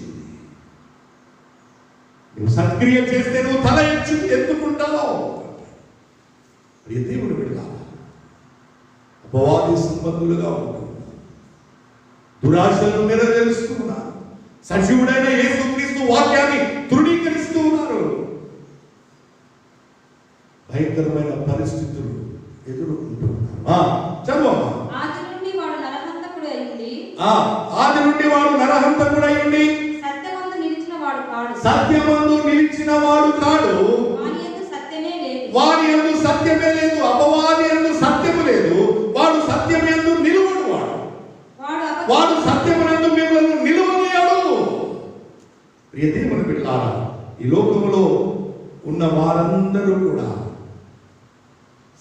నువ్వు సత్క్రియ చేస్తే నువ్వు తల ఎత్తుకుంటావు. ప్రియ దేవుని పిల్లారా, అపవాది సంబంధులుగా ఉంటావు, దురాశలను నెరవేరుస్తూ ఉన్నారు. సజీవుడైన యేసుక్రీస్తు వాక్యాన్ని తృణీకరిస్తూ ఉన్నారు. భయంకరమైన పరిస్థితులు ఎదుర్కొంటున్నారు. చదవమ్మా. ఆది నుండి వాడు నరహంతకుడై ఉండి సత్యమందు నిలిచిన వాడు కాడు. వాని యందు సత్యమే లేదు. అపవాది యందు సత్యము లేదు. వాడు సత్యము యందు నిలువడు. వాడు సత్యమునందు మిమ్మల్ని నిలువనీయడు. ప్రియ దేవుని బిడ్డలారా, ఈ లోకములో ఉన్న వారందరూ కూడా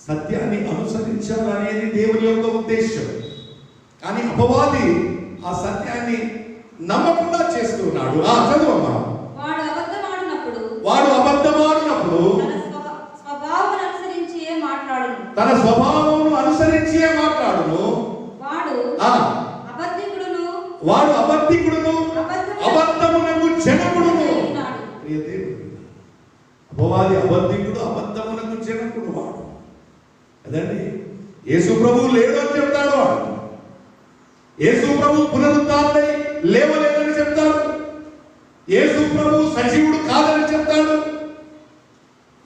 సత్యాన్ని అనుసరించాలనేది దేవుని యొక్క ఉద్దేశం. కానీ అపవాది ఆ సత్యాన్ని నమ్మకుండా చేస్తున్నాడు. చదువమ్మా. వాడు అబద్ధమాడినప్పుడు తన స్వభావమును అనుసరించే మాట్లాడును. వాడు అబద్ధికుడును, అబద్ధమునకు జనకుడును. అపవాది అబద్ధికుడు, అబద్ధమునకు జనకుడు వాడు కదండి. యేసు ప్రభువు లేడు అని చెప్తాడు వాడు. యేసు ప్రభువు పునరుద్ధారుడై లేవలేదని చెప్తాడు. యేసు ప్రభువు సజీవుడు కాదని చెప్తాడు.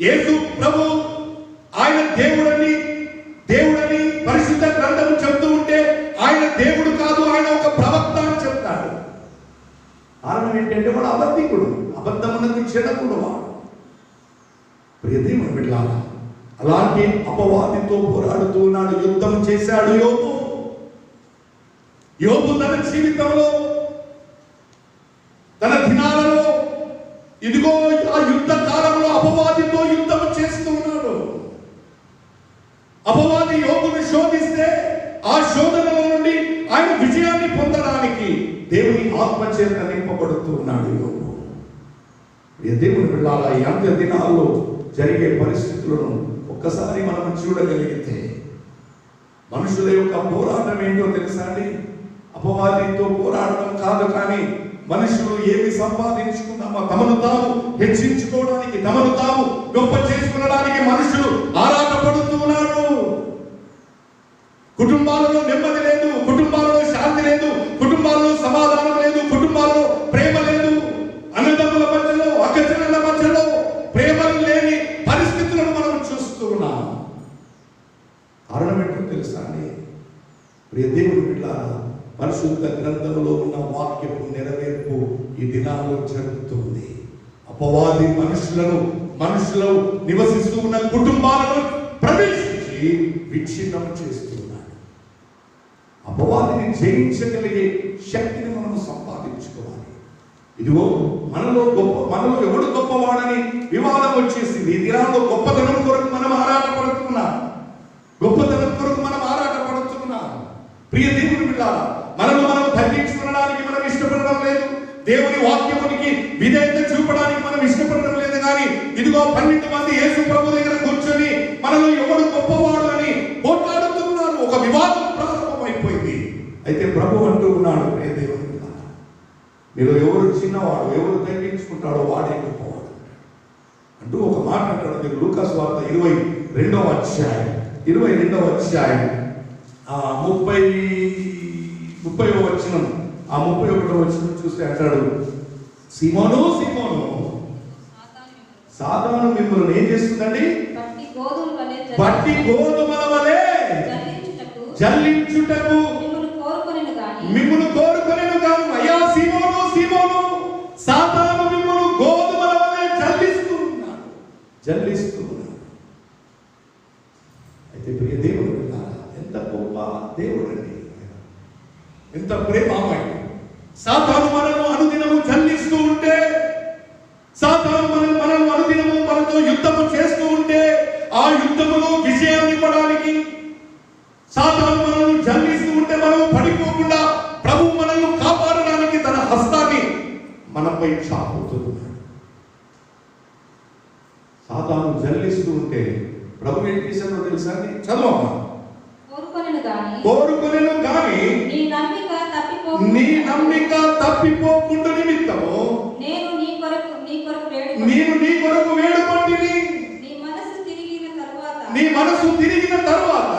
యేసు ప్రభు ఆయన దేవుడని పరిశుద్ధ గ్రంథము చెప్తూ ఉంటే ఆయన దేవుడు కాదు, ఆయన ఒక ప్రవక్త అని చెప్తాడు. కారణం ఏంటంటే వాడు అబద్ధికుడు, అబద్ధమునకు జనకుడు వాడు. ప్రియ దేవుని బిడ్డలారా, అలాంటి అపవాదితో పోరాడుతూ ఉన్నాడు. యుద్ధం చేశాడు యోబు తన జీవితంలో, తన దినాలలో. ఇదిగో ఆ యుద్ధ కాలంలో అపవాదితో యుద్ధం చేస్తూ ఉన్నాడు. అపవాది యోబును శోధిస్తే ఆ శోధనలో నుండి ఆయన విజయాన్ని పొందడానికి దేవుని ఆత్మచేత నింపబడుతూ ఉన్నాడు యోబు. దేవుని బిడ్డలారా, ఈ అంత్య దినాల్లో జరిగే పరిస్థితులను ఒక్కసారి మనం చూడగలిగితే మనుషుల యొక్క పోరాటం ఏంటో తెలుసా అండి? అపవాదితో పోరాడడం కాదు, కానీ మనుషులు ఏమి సంపాదించుకున్నామో తమను తాము హెచ్చించుకోవడానికి, తమను తాము గొప్ప చేసుకునడానికి మనుషులు ఆరాటపడుతూ ఉన్నారు. కుటుంబాలలో నెమ్మది లేదు, కుటుంబాలలో శాంతి లేదు, కుటుంబాలలో సమాధానం లేదు, కుటుంబాలలో ప్రేమ లేదు, అన్నదమ్ముల మధ్యలో, అక్కచెల్లెల మధ్యలో ప్రేమలు లేని పరిస్థితులను మనం చూస్తూ ఉన్నాం. కారణం ఏంటో తెలుసా అండి? ప్రియ దేవుని బిడ్డలారా, పరిశుద్ధ గ్రంథంలో ఉన్న వాక్యపు నెరవేర్పు ఈ దినాల్లో జరుగుతుంది. అపవాది మనుషులు నివసిస్తూ ఉన్న కుటుంబాలను ప్రవేశించి విచ్ఛిన్నం చేస్తున్నాడు. అపవాదిని జయించగలిగే శక్తిని మనం సంపాదించుకోవాలి. ఇదిగో మనలో ఎవడు గొప్పవాడని వివాదం వచ్చేసింది. ఈ దినాల్లో గొప్పతనం కొరకు మనం ఆరాటపడుతున్నాం. ప్రియ దేవుని బిడ్డలారా, మనల్ని మనం తగ్గించుకోవడానికి మనం ఇష్టపడడం లేదు. దేవుని వాక్యమునికి విధేయత చూపడానికి మనం ఇష్టపడడం లేదు. కానీ ఇదిగో 12 మంది యేసు ప్రభు దగ్గర కూర్చొని మనలో ఎవడు గొప్పవాడు అని పోట్లాడుతున్నారు. ఒక వివాదం ప్రారంభమైపోయింది. అయితే ప్రభు అంటూ ఉన్నాడు, ప్రియ దేవుని బిడ్డలారా, మీరు ఎవరు చిన్నవాడు, ఎవరు తగ్గించుకుంటాడో వాడే గొప్పవాడు అంటూ ఒక మాట అంటాడు. మీరు లూకాసు వార్త 22వ అధ్యాయం 30వ వచనం, 31వ వచనం చూస్తే అంటాడు, సీమోను సీమోను, సాతాను మిమ్మల్ని ఏం చేస్తుందండి? బట్టి గోధుమల వలె జల్లించుటకు మిమ్మును కోరుకొనెను గాను. అయ్యా సీమోను సీమోను, సాతాను మిమ్మును గోధుమల వలె జల్లిస్తున్నాడు. అయితే ప్రియ దేవుడు, ఎంత గొప్ప దేవుడు అండి, ఎంత ప్రేమమయుడు. సాతాను మనల్ని అనుదినము జల్లిస్తూ ఉంటే, సాతాను మనల్ని అనుదినము మనతో యుద్ధము చేస్తూ ఉంటే, ఆ యుద్ధములో విజయాన్ని ఇవ్వడానికి సాతాను మనల్ని జల్లిస్తూ ఉంటే మనం పడిపోకుండా ప్రభు మనల్ని కాపాడడానికి తన హస్తాన్ని మనపై చాపుతున్నాడు. సాతాను జల్లిస్తూ ఉంటే ప్రభు ఏం చేశాడో తెలుసా అండి? చదవమ్మా. కోరుకొనెను గాని నీ నమ్మిక తప్పిపోకుండా నిమిత్తము నేను నీ కొరకు వేడుకొంటిని. నీ మనసు తిరిగిన తరువాత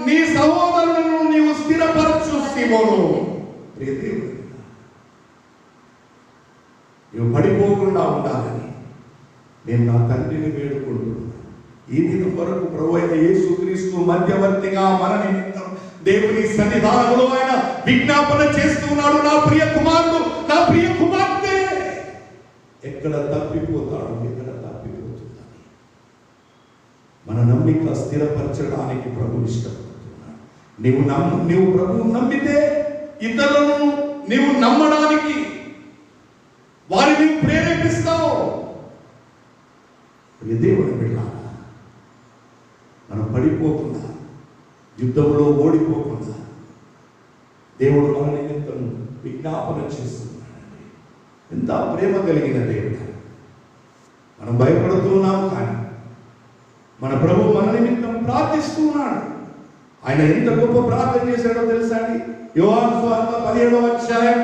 నీ సహోదరులను నీవు స్థిరపరచు సీమోను. నీవు పడిపోకుండా ఉండాలని నేను నా తండ్రిని వేడుకుంటున్నాను. ఈ దినం వరకు ప్రభు అయిన యేసుక్రీస్తు మధ్యవర్తిగా మన నిమిత్తం దేవుని సన్నిధానంలో ఆయన విజ్ఞాపన చేస్తున్నాడు. నా ప్రియ కుమారుడు, నా ప్రియ కుమార్తె ఎక్కడ తప్పిపోతాడు, ఎక్కడ తప్పిపోతుందని మన నమ్మిక స్థిరపరచడానికి ప్రభు ఇష్టపడుతున్నాడు. నీవు ప్రభువు నమ్మితే ఇతరులను నీవు నమ్మడానికి వారిని ప్రేరేపిస్తావు. దేవుని బిడ్డలారా, మనం పడిపోకుండా, యుద్ధంలో ఓడిపోకుండా దేవుడు మన నిమిత్తం విజ్ఞాపన చేస్తున్నాడండి. ఎంత ప్రేమ కలిగిన దేవుడు. మనం భయపడుతున్నాము, కానీ మన ప్రభు మన నిమిత్తం ప్రార్థిస్తున్నాడు. ఆయన ఎంత గొప్ప ప్రార్థన చేశాడో తెలుసా అండి? యోహాను సువార్త 17వ అధ్యాయం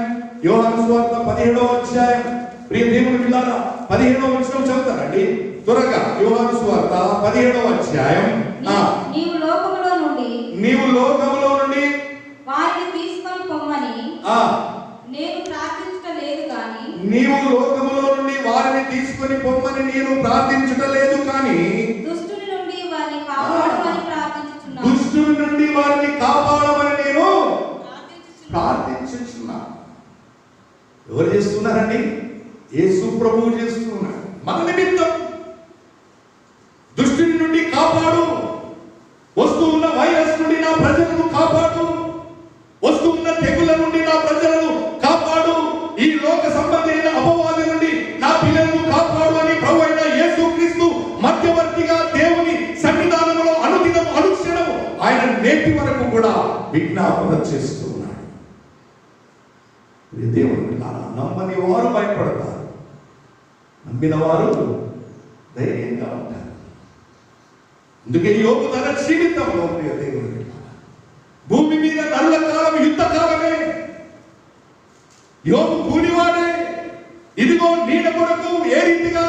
ప్రియ దేవుని బిడ్డలారా, 17వ వచనం చదువుతారండి త్వరగా. యోహాను సువార్త 17వ అధ్యాయం. నీవు లోకములో నుండి వారిని తీసుకొని పొమ్మని నేను ప్రార్థించటం లేదు కానీ దుష్టుని నుండి వారిని కాపాడమని నేను ప్రార్థించుచున్నాను. ఎవరు చేస్తున్నారండి? యేసు ప్రభువు చేస్తున్నాడు. మన నిమిత్తం దుష్టుని నుండి కాపాడు, వస్తున్న వైరస్ నుండి నా ప్రజలను కాపాడు, వస్తున్న తెగుల నుండి నా ప్రజలను కాపాడు, ఈ లోక సంబంధమైన అపవాది నుండి నా పిల్లలను కాపాడు అని ప్రభు అయిన యేసుక్రీస్తు మధ్యవర్తిగా దేవుని సన్నిధానంలో అనుదినము అనుక్షణము ఆయన నేటి వరకు కూడా విజ్ఞాపన చేస్తూ ఉన్నాడు. దేవుని నమ్మని వారు భయపడతారు, నమ్మిన వారు ధైర్యంగా ఉంటారు. అందుకే యోబు తన జీవితంలో ప్రియ దేవుని భూమి మీద నరుల యోబు కూలివాడే. ఇదిగో నీడ కొరకు ఏ రీతిగా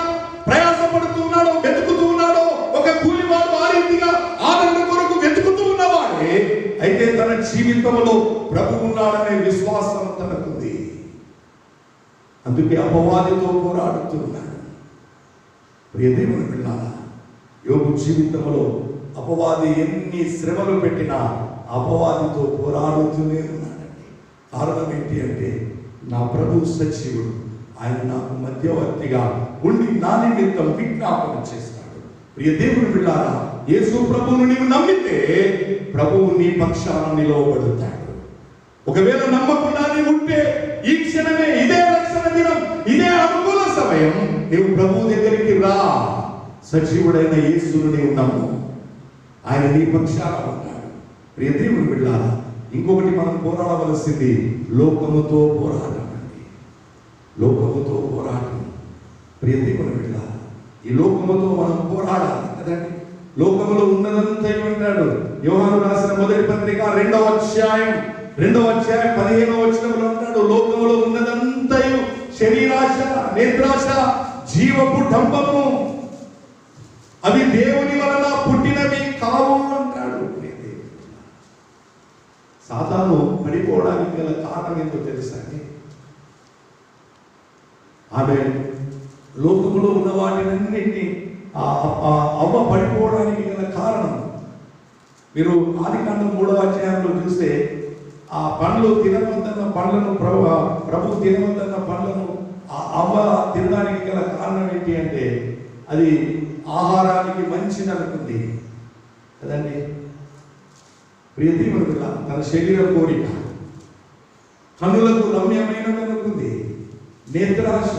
ప్రయాసపడుతూ ఉన్నాడో, వెతుకుతూ ఉన్నాడో, ఒక కూలివాడు ఆ రీతిగా ఆదరణ కొరకు వెతుకుతూ ఉన్నవాడే. అయితే తన జీవితంలో ప్రభు ఉన్నాడనే విశ్వాసం తనకుంది. అందుకే అపవాదితో పోరాడుతున్నాడు. ప్రియ దేవుని బిడ్డలారా, యోబు జీవితంలో అపవాది ఎన్ని శ్రమలు పెట్టినా అపవాదితో పోరాడుతూనే ఉన్నాడండి. కారణం ఏంటి అంటే, నా ప్రభు సజీవుడు, ఆయన నాకు మధ్యవర్తిగా ఉండి నా నిమిత్తం విజ్ఞాపన చేస్తాడు. ప్రియ దేవుని బిడ్డలారా, యేసు ప్రభువును నీవు నమ్మితే ప్రభువు నీ పక్షాన నిలవబడతాడు. ఒకవేళ నమ్మకుండా నీవు ఉంటే ఈ క్షణమే, ఇదే రక్షణ దినం, ఇదే అనుకూల సమయం, నీవు ప్రభువు దగ్గరికి రా. సజీవుడైన యేసును నీవు నమ్ము, ఆయన నీ పక్షాన ఉంటాడు. ప్రియ దేవుని బిడ్డలారా, ఇంకొకటి మనం పోరాడవలసింది లోకముతో పోరాటం అండి. లోకముతో పోరాటం. ప్రియ దేవుని బిడ్డలారా, ఈ లోకముతో మనం పోరాడాలి కదండి. లోకములో ఉన్నదంతా ఉంటాడు. యోహాను రాసిన మొదటి పత్రిక 2వ అధ్యాయం 15వ వచనంలో అంటాడు, లోకములో ఉన్నదంతయు శరీరాశ, నేత్రాశ, జీవపు డంబము, అవి దేవుని వలన పుట్టినవి కావు అంటాడు. సాతాను పడిపోవడానికి గల కారణం ఏంటో తెలుసా అండి? ఆమె లోకములో ఉన్న వాటినన్నింటినీ అవ్వ పడిపోవడానికి గల కారణం, మీరు ఆదికాండం 3వ అధ్యాయంలో చూస్తే ఆ పండ్లు తినవద్దన్న పండ్లను ప్రభు తినవద్దన్న పండ్లను అవ్వ తినడానికి గల కారణం ఏంటి అంటే, అది ఆహారానికి మంచిది అనుకుంది కదండి. ప్రియదేవుని బిడ్డ, తన శరీర కోరిక, కన్నులకు రమ్యమైనది అనుకుంది, నేత్రాశ,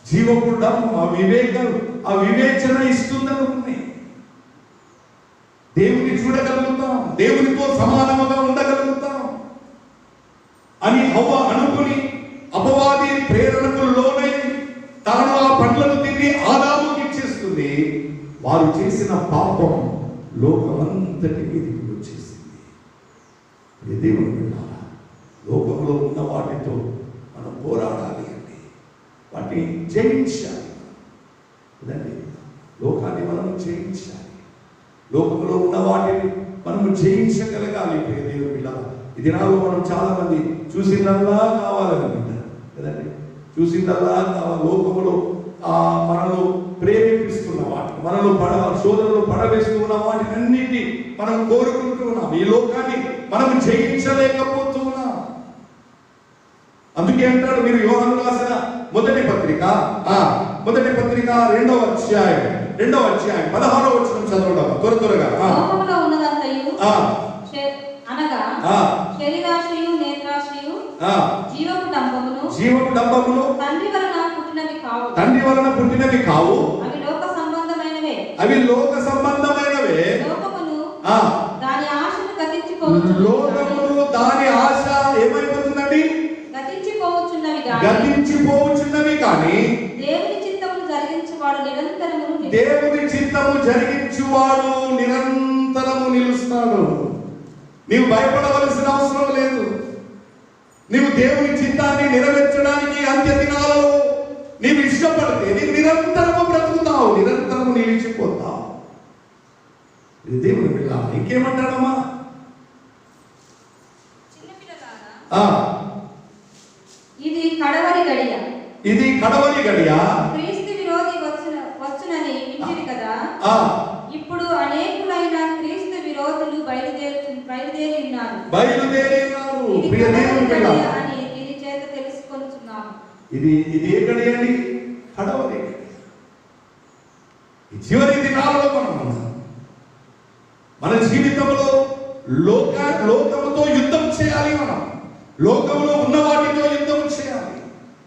జీవపు డంబం, ఆ వివేచన ఇస్తుందనుకుంది. దేవుని చూడగలుగుతాం, దేవునితో సమానముగా ఉండగలుగుతాం అని అవ్వ అనుకుని అపవాది ప్రేరణకు లోనై తాను ఆ పండ్లను తిని ఆదాముకి ఇచ్చేస్తుంది. వారు చేసిన పాపం లోకమంతటి మీదకి వచ్చేసింది. దేవుని బిడ్డలారా, లోకంలో ఉన్న వాటితో మనం పోరాడాలి అండి, వాటిని జయించాలి కదండి. లోకాన్ని మనం జయించాలి, లోకంలో ఉన్న వాటిని మనము జయించగలగాలి. దేవుని బిడ్డలారా, ఈ దినాల్లో మనం చాలా మంది చూసిందల్లా కావాలనుకుంటారు కదండి. చూసిందల్లా కావాలి. లోకములో మనలో ప్రేరేపిస్తున్న వాటి, మనలో శోధనలో పడవేస్తున్న వాటిని అన్నింటినీ మనం కోరుకుంటూ ఉన్నాం. ఈ లోకాన్ని మనం జయించలేకపోతున్నాం. అందుకే అంటాడు, మీరు యోహాను రాసిన మొదటి పత్రిక 2వ అధ్యాయం 16వ వచనం చదవడం త్వరగా. లోకములో ఉన్నదంతయు అనగా శరీరాశయు, నేత్రాశయు, జీవపు డంబమును తండ్రి వలన పుట్టినవి కావు. అవి లోక సంబంధమైనవే. లోకమును దాని ఆశను దాని ఆశ ఏమైపోతుందండి? గతించిపోవచ్చున్నవి కానీ దేవుని చిత్తము జరిగించువాడు నిరంతరము నిలుస్తాడు. నీవు భయపడవలసిన అవసరం లేదు. నీవు దేవుని చిత్తాన్ని నెరవేర్చడానికి అంత్య దినాలలో నీవు ఇష్టపడితే నీవు నిరంతరము బ్రతుకుతావు, నిరంతరము నిలిచిపోతావు. దేవుని బిడ్డ ఇంకేమంటాడమ్మా? ఇది కడవరి గడియ. క్రీస్తు విరోధి వచ్చునని వింటిరి కదా. ఇప్పుడు అనేకులైన క్రీస్తు విరోధులు బయలుదేరి ఉన్నారు. అని దీని చేత తెలుసుకొనుచున్నాము. ఇది ఏ గడి అండి? కడవరి గడి. ఈ చివరి దినాలలో మన జీవితంలో లోకముతో యుద్ధం చేయాలి. మనం లోకంలో ఉన్న వాటితో యుద్ధం చేయాలి.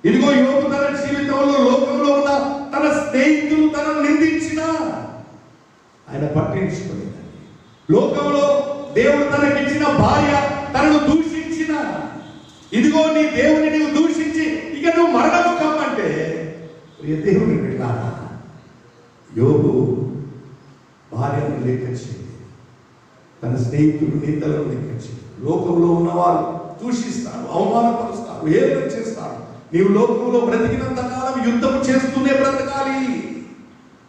ఇదిగో యోబు తన జీవితంలో లోకంలో ఉన్న తన స్నేహితులు తనను నిందించినా ఆయన పట్టించుకోలేదు. లోకంలో దేవుడు తనకిచ్చిన భార్య తనను దూషించిన, ఇదిగో నీ దేవుని నీవు దూషించి ఇక నువ్వు మరణము కమ్మంటే, దేవుని బిడ్డలారా, యోబు భార్యను లెక్క చేయలేదు, తన స్నేహితులు నిందలను లెక్క చేయలేదు. లోకంలో ఉన్నవారు దూషిస్తారు, అవమానపరుస్తారు, చేస్తారు, ఏం చేస్తారు. నీవు లోకంలో బ్రతికినంత కాలం యుద్ధం చేస్తూనే బ్రతకాలి.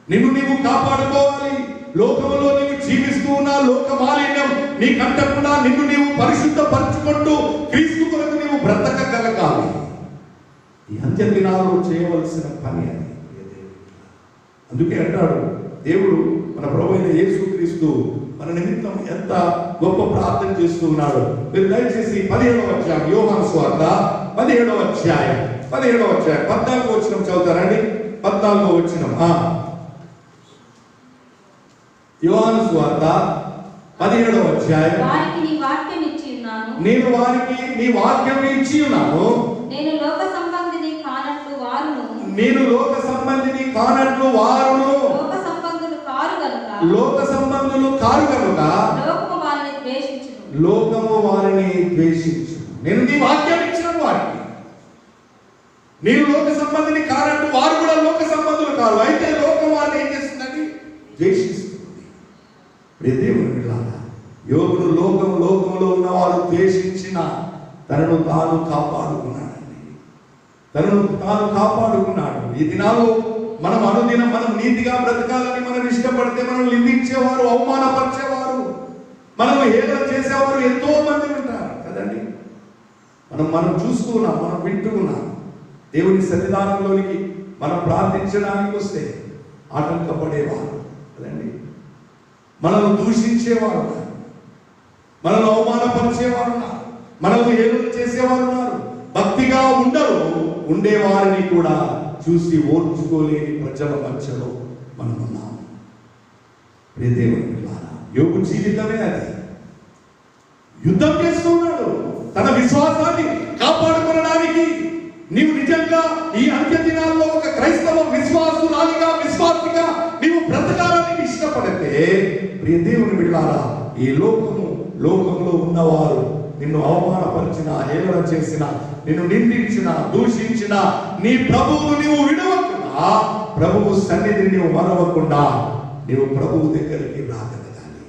నిన్ను నీవు కాపాడుకోవాలి. లోకంలో నీవు జీవిస్తూ ఉన్న లోక మాలిన్యం నీ కంటకుండా నిన్ను నీవు పరిశుద్ధపరచుకుంటూ క్రీస్తు కొరకు నీవు బ్రతకగలగాలి. ఈ అంత్య దినాల్లో చేయవలసిన పని అది. అందుకే అంటాడు దేవుడు, మన ప్రభువైన యేసుక్రీస్తు మన నిమిత్తం ఎంత గొప్ప ప్రార్థన చేస్తూ ఉన్నాడు. మీరు దయచేసి 17వ అధ్యాయం, యోహాను సువార్త 17వ అధ్యాయం 14వ వచనం చదువుతారండి. 14వ వచనం, యోహాను సువార్త 17వ అధ్యాయం. వారికి నీ వాక్యం ఇచ్చి ఉన్నాను, నేను వారికి నీ వాక్యం ఇచ్చి ఉన్నాను. నేను లోక సంబంధిని కానట్లు వారును, నేను లోక సంబంధిని కానట్లు వారును. లోక సంబంధులు కారు గనుక, లోక సంబంధులు కారు కనుక లోకము వారిని ద్వేషించును, లోకము వారిని ద్వేషించును. నేను నీ వాక్యం ఇచ్చిన వారికి, నేను లోక సంబంధిని కానట్టు వారు కూడా లోక సంబంధులు కాదు. అయితే లోకం వారిని ఏం చేస్తుందండి? ద్వేషిస్తుంది. దేవుని బిడ్డలారా, యోగును లోకంలో ఉన్నవారు ద్వేషించిన తనను తాను కాపాడుకున్నాడండి. తనను తాను కాపాడుకున్నాడు. ఈ దినాల్లో మనం అనుదినం మనం నీతిగా బ్రతకాలని మనం ఇష్టపడితే మనం నిందించేవారు, అవమానపరిచేవారు, మనం హేళన చేసేవారు ఎంతో మంది ఉంటారు కదండి. మనం చూస్తూ ఉన్నాం, మనం వింటూ ఉన్నాం. దేవుని సన్నిధానంలోనికి మనం ప్రార్థించడానికి వస్తే ఆటంకపడేవారు కదండి. మనల్ని దూషించేవారు ఉన్నారు, మనల్ని అవమానపరిచేవారు ఉన్నారు, మనల్ని హేళన చేసేవారు ఉన్నారు. భక్తిగా ఉండేవారిని కూడా చూసి ఓర్చుకోలేని ప్రజల మధ్యలో మనం ఉన్నాం. దేవుని బిడ్డలారా, యోగు జీవితమే అది. యుద్ధం చేస్తున్నాడు తన విశ్వాసాన్ని కాపాడుకోవడానికి. నీవు నిజంగా ఈ అంత్య దినాల్లో ఒక క్రైస్తవ విశ్వాసిగా నీవు బ్రతకాలని ఇష్టపడితే, ప్రియ దేవుని బిడ్డలారా, ఈ లోకంలో ఉన్నవారు నిన్ను అవమానపరిచిన, హేళన చేసిన, నిన్ను నిందించిన, దూషించిన నీ ప్రభువును నీవు విడవకుండా, ప్రభువు సన్నిధిని నీవు మరవకుండా నీవు ప్రభువు దగ్గరికి రాగలగాలి.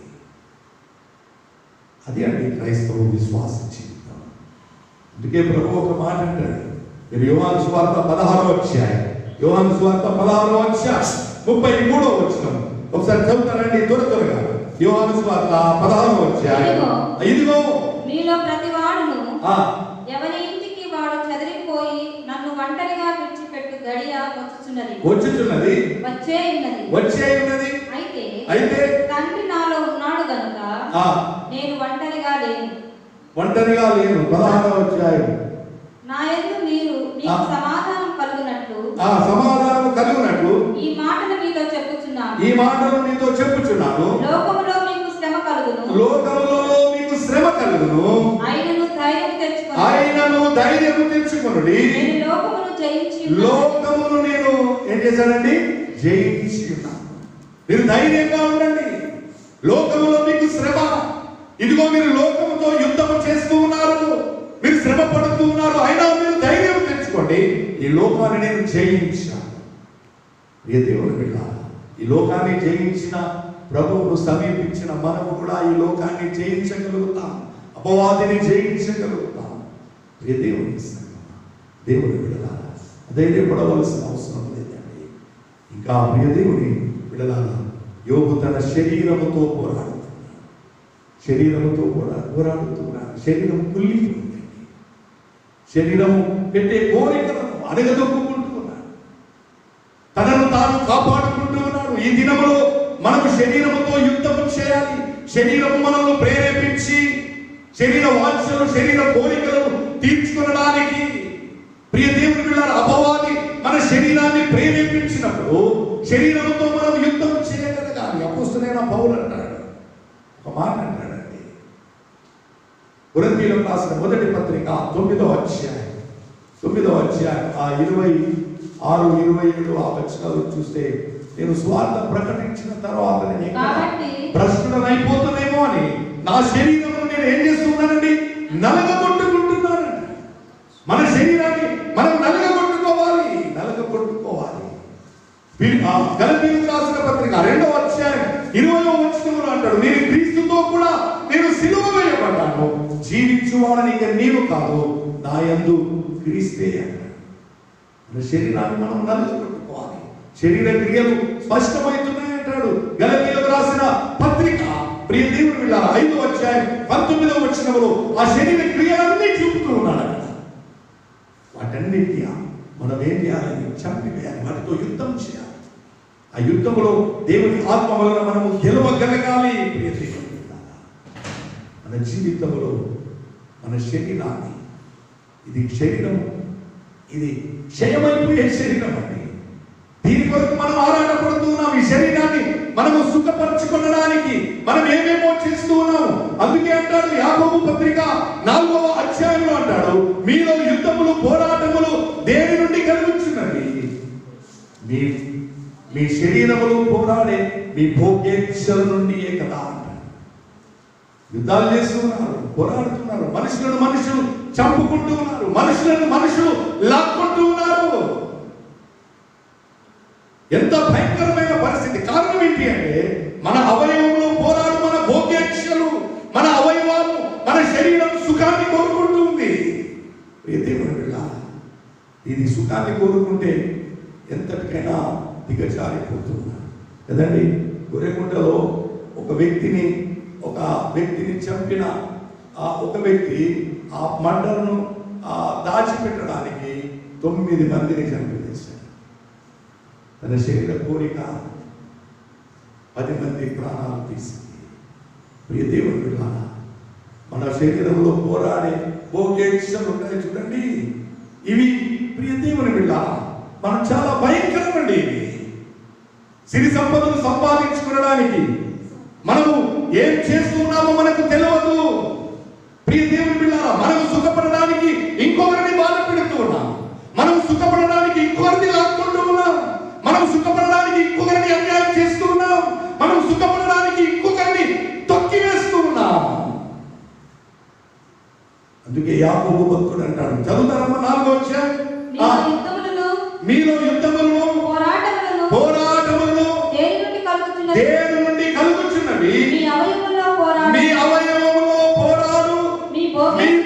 అది అండి క్రైస్తవ విశ్వాస జీవితం. అందుకే ప్రభు ఒక మాట అంటాడు. మీరు యోహాను సువార్త 16వ అధ్యాయం 33వ వచనం ఒకసారి చదువుతారండి త్వరగా. యోహాను సువార్త 16వ అధ్యాయం. ఇదిగో మీలో ప్రతి వాడును ఎవరి ఇంటికి వాడు చెదిరిపోయి నన్ను ఒంటరిగా విడిచిపెట్టు గడియ వచ్చుచున్నది వచ్చే ఉన్నది. అయితే తండ్రి నాలో ఉన్నాడు గనుక నేను ఒంటరిగా లేను. 16వ అధ్యాయం. నా యందు నీకు సమాధానం కలుగునట్లు ఈ మాటలు మీతో చెప్పుచున్నాను. లోకములో మీకు శ్రమ కలుగును. ఆయనను ధైర్యము తెచ్చుకొనుడి. లోకమును నేను ఏం చేశానండి? జయించి ఉన్నాను. మీరు ధైర్యంగా ఉండండి. లోకములో మీకు శ్రమ. ఇదిగో మీరు లోకముతో యుద్ధం చేస్తూ ఉన్నారు, మీరు శ్రమ పడుతూ ఉన్నారు, అయినా మీరు ధైర్యం తెచ్చుకోండి. ఈ లోకాన్ని నేను జయించాను. ఏ దేవుని బిడ్డ, ఈ లోకాన్ని జయించిన ప్రభువును సమీపించిన మనము కూడా ఈ లోకాన్ని జయించగలుగుతాం, అపవాదిని జయించగలుగుతాం. ఏ దేవుని బిడ్డలారా, ధైర్యపడవలసిన అవసరం లేదండి. ఇంకా ప్రియ దేవుని బిడ్డలారా, యోగు తన శరీరముతో పోరాడుతున్నాడు. శరీరం కుళ్ళిపోయింది. శరీరము పెట్టే కోరికలను అడగదొక్కుకుంటున్నాడు. తనను తాను కాపాడుకుంటూ ఉన్నాడు. ఈ దినములో మనము శరీరముతో యుద్ధము చేయాలి. శరీరము మనల్ని ప్రేరేపించి శరీర వాంఛలు, శరీర కోరికలను తీర్చుకోవడానికి, ప్రియ దేవుని బిడ్డలారా, అపవాది మన శరీరాన్ని ప్రేరేపించినప్పుడు శరీరముతో మనం యుద్ధం చేయగలగాలి. అపోస్తలుడైన పౌలు అంటాడు, ఒక మాట అంటాడండి. కొరింథీయులకు రాసిన మొదటి పత్రిక 9వ అధ్యాయం 26-27 ఆ వచనాలు చూస్తే, నేను స్వార్థ ప్రకటించిన తర్వాత నేను భ్రష్టుడనైపోతున్నానేమో అని నా శరీరమును నేను ఏం చేస్తున్నానండి? నలగగొట్టుకుంటున్నానండి. మన శరీరాన్ని మనం నలగగొట్టుకోవాలి. గలతీయులకు రాసిన పత్రిక 2వ అధ్యాయం 20వ వచనంలో అంటాడు, నేను క్రీస్తుతో కూడా నేను సిలువ వేయబడ్డాను. జీవించువాడని ఇక నీవు కాదు, నా యందు క్రీస్తే అంటాడు. మన శరీరాన్ని మనం నలుగుపెట్టుకోవాలి. శరీర క్రియలు స్పష్టమవుతున్నాయి అంటాడు. గలతీయులకు రాసిన పత్రిక ప్రియ దేవుని బిడ్డలారా 5వ అధ్యాయం 19వ వచనంలో ఆ శరీర క్రియలన్నీ చూపుతూ ఉన్నాడు అక్కడ. వాటన్నిటినీ మనం ఏం చేయాలని చంపివేయాలి, వాటితో యుద్ధం చేయాలి. ఆ యుద్ధంలో దేవుని ఆత్మ వలన మనము గెలవగలగాలి. ప్రియ దేవుని బిడ్డలారా, మన జీవితంలో మన శరీరాన్ని, ఇది శరీరం, ఇది క్షయమైపోయే శరీరం అండి. దీని కొరకు మనం ఆరాటపడుతూ ఉన్నాం. ఈ శరీరాన్ని మనము సుఖపరచుకోవడానికి మనం ఏమేమో చేస్తూ ఉన్నాము. అందుకే అంటాడు యాకోబు పత్రిక 4వ అధ్యాయంలో అంటాడు, మీలో యుద్ధములు పోరాటములు దేని నుండి కలుగుచున్నవి? మీ శరీరములు పోరాడే మీ భోగేచ్ఛల నుండియే కదా అంటాడు. యుద్ధాలు చేస్తూ ఉన్నారు, పోరాడుతున్నారు, మనుషులు చంపుకుంటూ ఉన్నారు, మనుషులు లాక్కుంటూ ఉన్నారు. ఎంత భయంకరమైన పరిస్థితి! కారణం ఏంటి అంటే మన అవయవంలో పోరాడు మన భోగేచ్ఛలు, మన అవయవాలు, మన శరీరం సుఖాన్ని కోరుకుంటూ ఉంది. దేవుని బిడ్డలారా, ఇది సుఖాన్ని కోరుకుంటే ఎంతటికైనా దిగజారిపోతున్నారు కదండి. గొర్రెకుంటలో ఒక వ్యక్తిని చంపిన ఒక వ్యక్తి ఆ మంటలను దాచిపెట్టడానికి 9 మందిని చంపివేశాడు. తన శరీర కోరిక 10 మంది ప్రాణాలు తీసింది. ప్రియ దేవుని బిడ్డలారా, మన శరీరంలో పోరాడే భోగేచ్ఛలు ఉంటాయి చూడండి. ఇవి ప్రియ దేవుని బిడ్డలారా మనం చాలా భయంకరమండి. ఇవి సిరి సంపదలు సంపాదించుకోవడానికి మనము ఏం చేస్తున్నామో మనకు తెలియదు. ప్రియ దేవుని బిడ్డలారా, మనం సుఖపడడానికి ఇంకొకరిని బాధ పెడుతూ ఉన్నాం, మనం సుఖపడడానికి ఇంకొకరిని లాక్కుంటూ ఉన్నాం, మనం సుఖపడడానికి ఇంకొకరిని అన్యాయం చేస్తూ ఉన్నాం, మనం సుఖపడడానికి ఇంకొకరిని తొక్కి వేస్తూ ఉన్నాం. అందుకే యాకోబు భక్తుడు అంటాడు, చదువుతారమ్మా 4వ అధ్యాయం, మీలో యుద్ధములను పోరాటములను దేని నుండి కలుగుచున్నవి? మీ అవయవములో పోరాడు మీ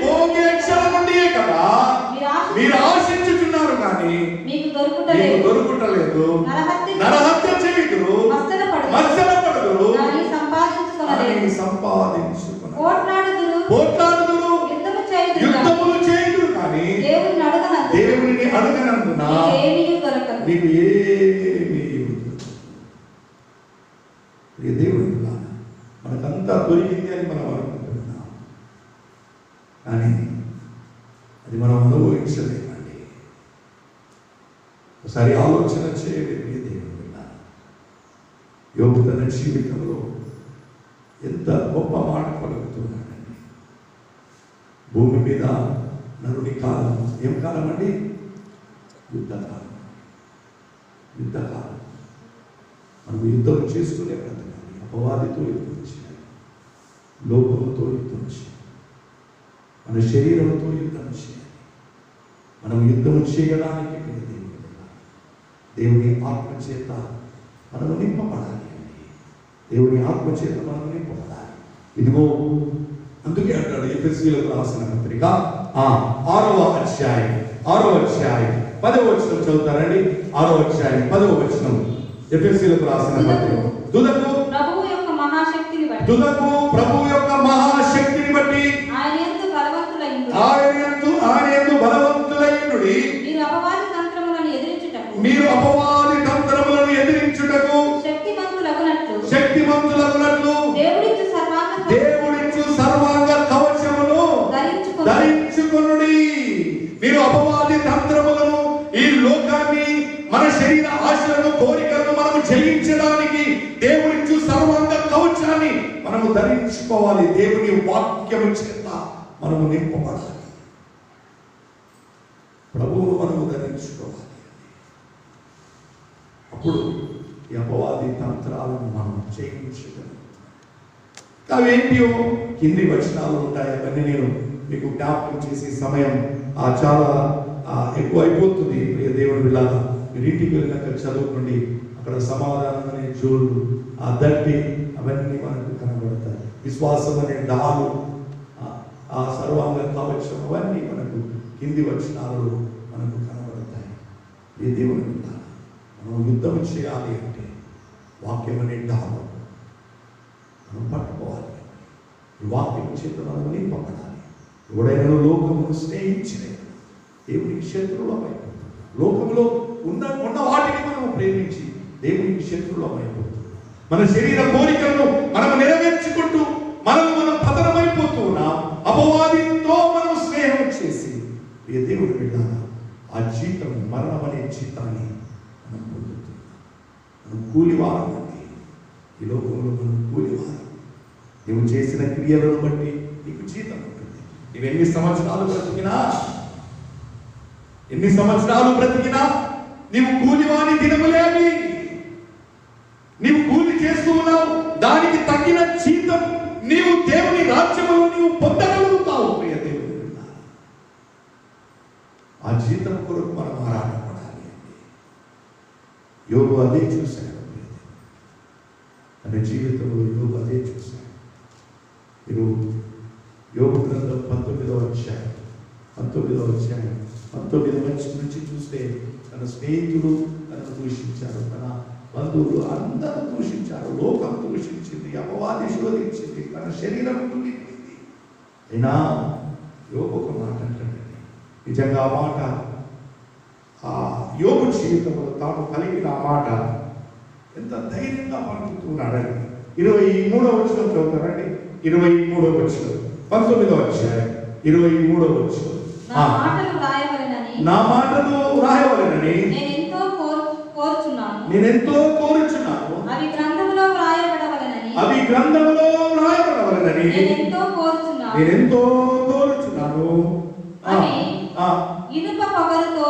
భోగేచ్ఛల నుండియే కదా మీరు ఆశించుచున్నారు, కానీ మీకు దొరుకుటలేదు. నరహత్య చేయుదురు, మత్సరపడుదురు, పోట్లాడుదురు, యుద్ధములు చేయుదురు, కానీ దేవునిని అడగనందున మీకు ఏమీ దేవుని మనకంతా దొరికింది అని మనం అనుకుంటున్నాం, కానీ అది మనం అనుభవించలేమండి. ఒకసారి ఆలోచన చేయండి. దేవుని యోబు తన జీవితంలో ఎంత గొప్ప మాట పలుకుతున్నాడండి. భూమి మీద నరుని కాలం ఏం కాలం అండి? యుద్ధకాలం. మనం యుద్ధం చేసుకునే బ్రతకాలి. అపవాదితో యుద్ధం చేయాలి, లోకంతో యుద్ధం చేయాలి, మన శరీరంతో యుద్ధం చేయాలి. మనం యుద్ధం చేయడానికి దేవుని ఆత్మ చేత మనము నింపబడాలి అండి. దేవుని ఆత్మ చేత మనము నింపబడాలి. ఇదిగో అందుకే అంటాడు ఎఫెసీయులకు రాసిన పత్రిక 6వ అధ్యాయం 10వ వచనం చదువుతారండి. 6వ అధ్యాయం 10వ వచనం ఎఫెసీయులకు రాసిన పత్రిక. తుదకు ప్రభువు యొక్క మహాశక్తిని బట్టి ఆయన యందు బలవంతులైయుడి మీరు అపవాది తంత్రములను ఎదిరించుటకు శక్తిమంతులగునట్లు దేవుడిచ్చు సర్వాంగ కవచమును ధరించుకొనుడి. మీరు అపవాది తంత్రములను, ఈ లోకాన్ని, మన శరీర ఆశలను, కోరికలను మనము జయించడానికి దేవుడిచ్చు సర్వాంగ కవచాన్ని మనము ధరించుకోవాలి. దేవుని వాక్యము చేత మనము నింపబడాలి. ప్రభువును మనము ధరించుకోవాలి. అప్పుడు ఈ అపవాది తంత్రాలను మనం జయించగలం. అవేంటియో కింది వచనాలు ఉంటాయి. అవన్నీ నేను మీకు జ్ఞాపకం చేసే సమయం చాలా ఎక్కువ అయిపోతుంది. ప్రియ దేవుని బిడ్డలారా, మీరు ఇంటికి వెళ్ళినాక చదువుకోండి. అక్కడ సమాధానం అనే జోళ్ళు, ఆ దట్టి, అవన్నీ మనకు కనబడతాయి. విశ్వాసం అనే డాలు, ఆ సర్వాంగ కవచం, అవన్నీ మనకు కింది వచనాలు మనకు కనబడతాయి. ఈ దేవుని విన్నాను, మనం యుద్ధం చేయాలి అంటే వాక్యం అనే డాలు మనం పట్టుకోవాలి. ఈ వాక్యం చేత మనం నింపబడాలి. ఎవడైనా లోకమును స్నేహించిన దేవునికి శత్రువులమైపోతుంది. లోకంలో ఉన్న వాటిని మనం ప్రేమించి దేవునికి శత్రువులమైపోతుంది. మన శరీర కోరికలను మనం నెరవేర్చుకుంటూ మనం పతనమైపోతూ ఉన్నాం. అపవాదితో మనం స్నేహం చేసి దేవుని బిడ్డారా, ఆ జీతం మరణం అనే జీతాన్ని మనం పొందుతున్నాం. మనం కూలివారం అండి. ఈ లోకంలో మనం కూలివారం. నువ్వు చేసిన క్రియలను బట్టి నీకు జీతం ఉంటుంది. నువ్వు ఎన్ని సంవత్సరాలు బ్రతికినా నీవు కూలివాని దినములే అవి. నీవు కూలి చేస్తూ ఉన్నావు, దానికి తగిన జీతం నీవు దేవుని రాజ్యములో నీవు పొందగలుగుతావు. ప్రియ దేవుని, ఆ జీతం కొరకు మనం ఆరాటపడాలి. యోగు అదే చూశాడు. తన జీవితంలో యోగు అదే చూశాడు. మీరు యోగు గ్రంథం 19వ అధ్యాయం 19వ నుంచి చూస్తే తన స్నేహితుడు తనను దూషించారు, తన బంధువులు అందరూ దూషించారు, లోకం దూషించింది, అపవాది శోధించింది, తన శరీరం కుళ్ళిపోయింది. అయినా యోగు ఒక మాట అంటాడండి. నిజంగా ఆ మాట ఆ యోగు జీవితంలో తాను కలిగిన ఆ మాట ఎంత ధైర్యంగా పలుకుతున్నాడండి. 23వ వచనం చదువుతారండి. 23వ వచనం 19వ అధ్యాయం 23వ వచనం. నా మాటలు వ్రాయవలెనని నేనెంతో కోరుచున్నాను. అవి గ్రంథములో వ్రాయబడవలెనని నేనెంతో కోరుచున్నాను. అవి ఇనుప పొగరుతో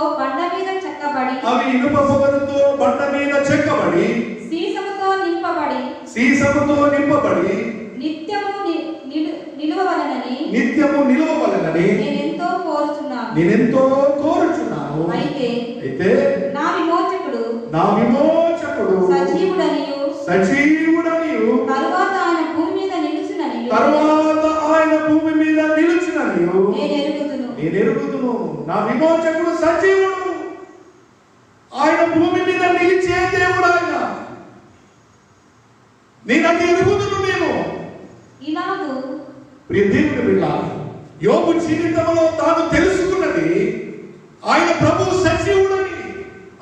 బండ మీద చెక్కబడి సీసముతో నింపబడి నిత్యము నిలువవలెనని నేనెంతో కోరుచున్నాను. అయితే నా విమోచకుడు సజీవుడనియు తరువాత ఆయన భూమి మీద నిలుచుననియు నేనెరుగుదును. నా విమోచకుడు సజీవుడు, ఆయన భూమి మీద నిలిచే దేవుడు. ఆయన నేనది ఎరుగుదును. నేను ఇలాగూ ప్రియ దేవుని బిడ్డలారా, యోబు జీవితంలో తాను తెలుసుకున్నది ఆయన ప్రభు సజీవుడని,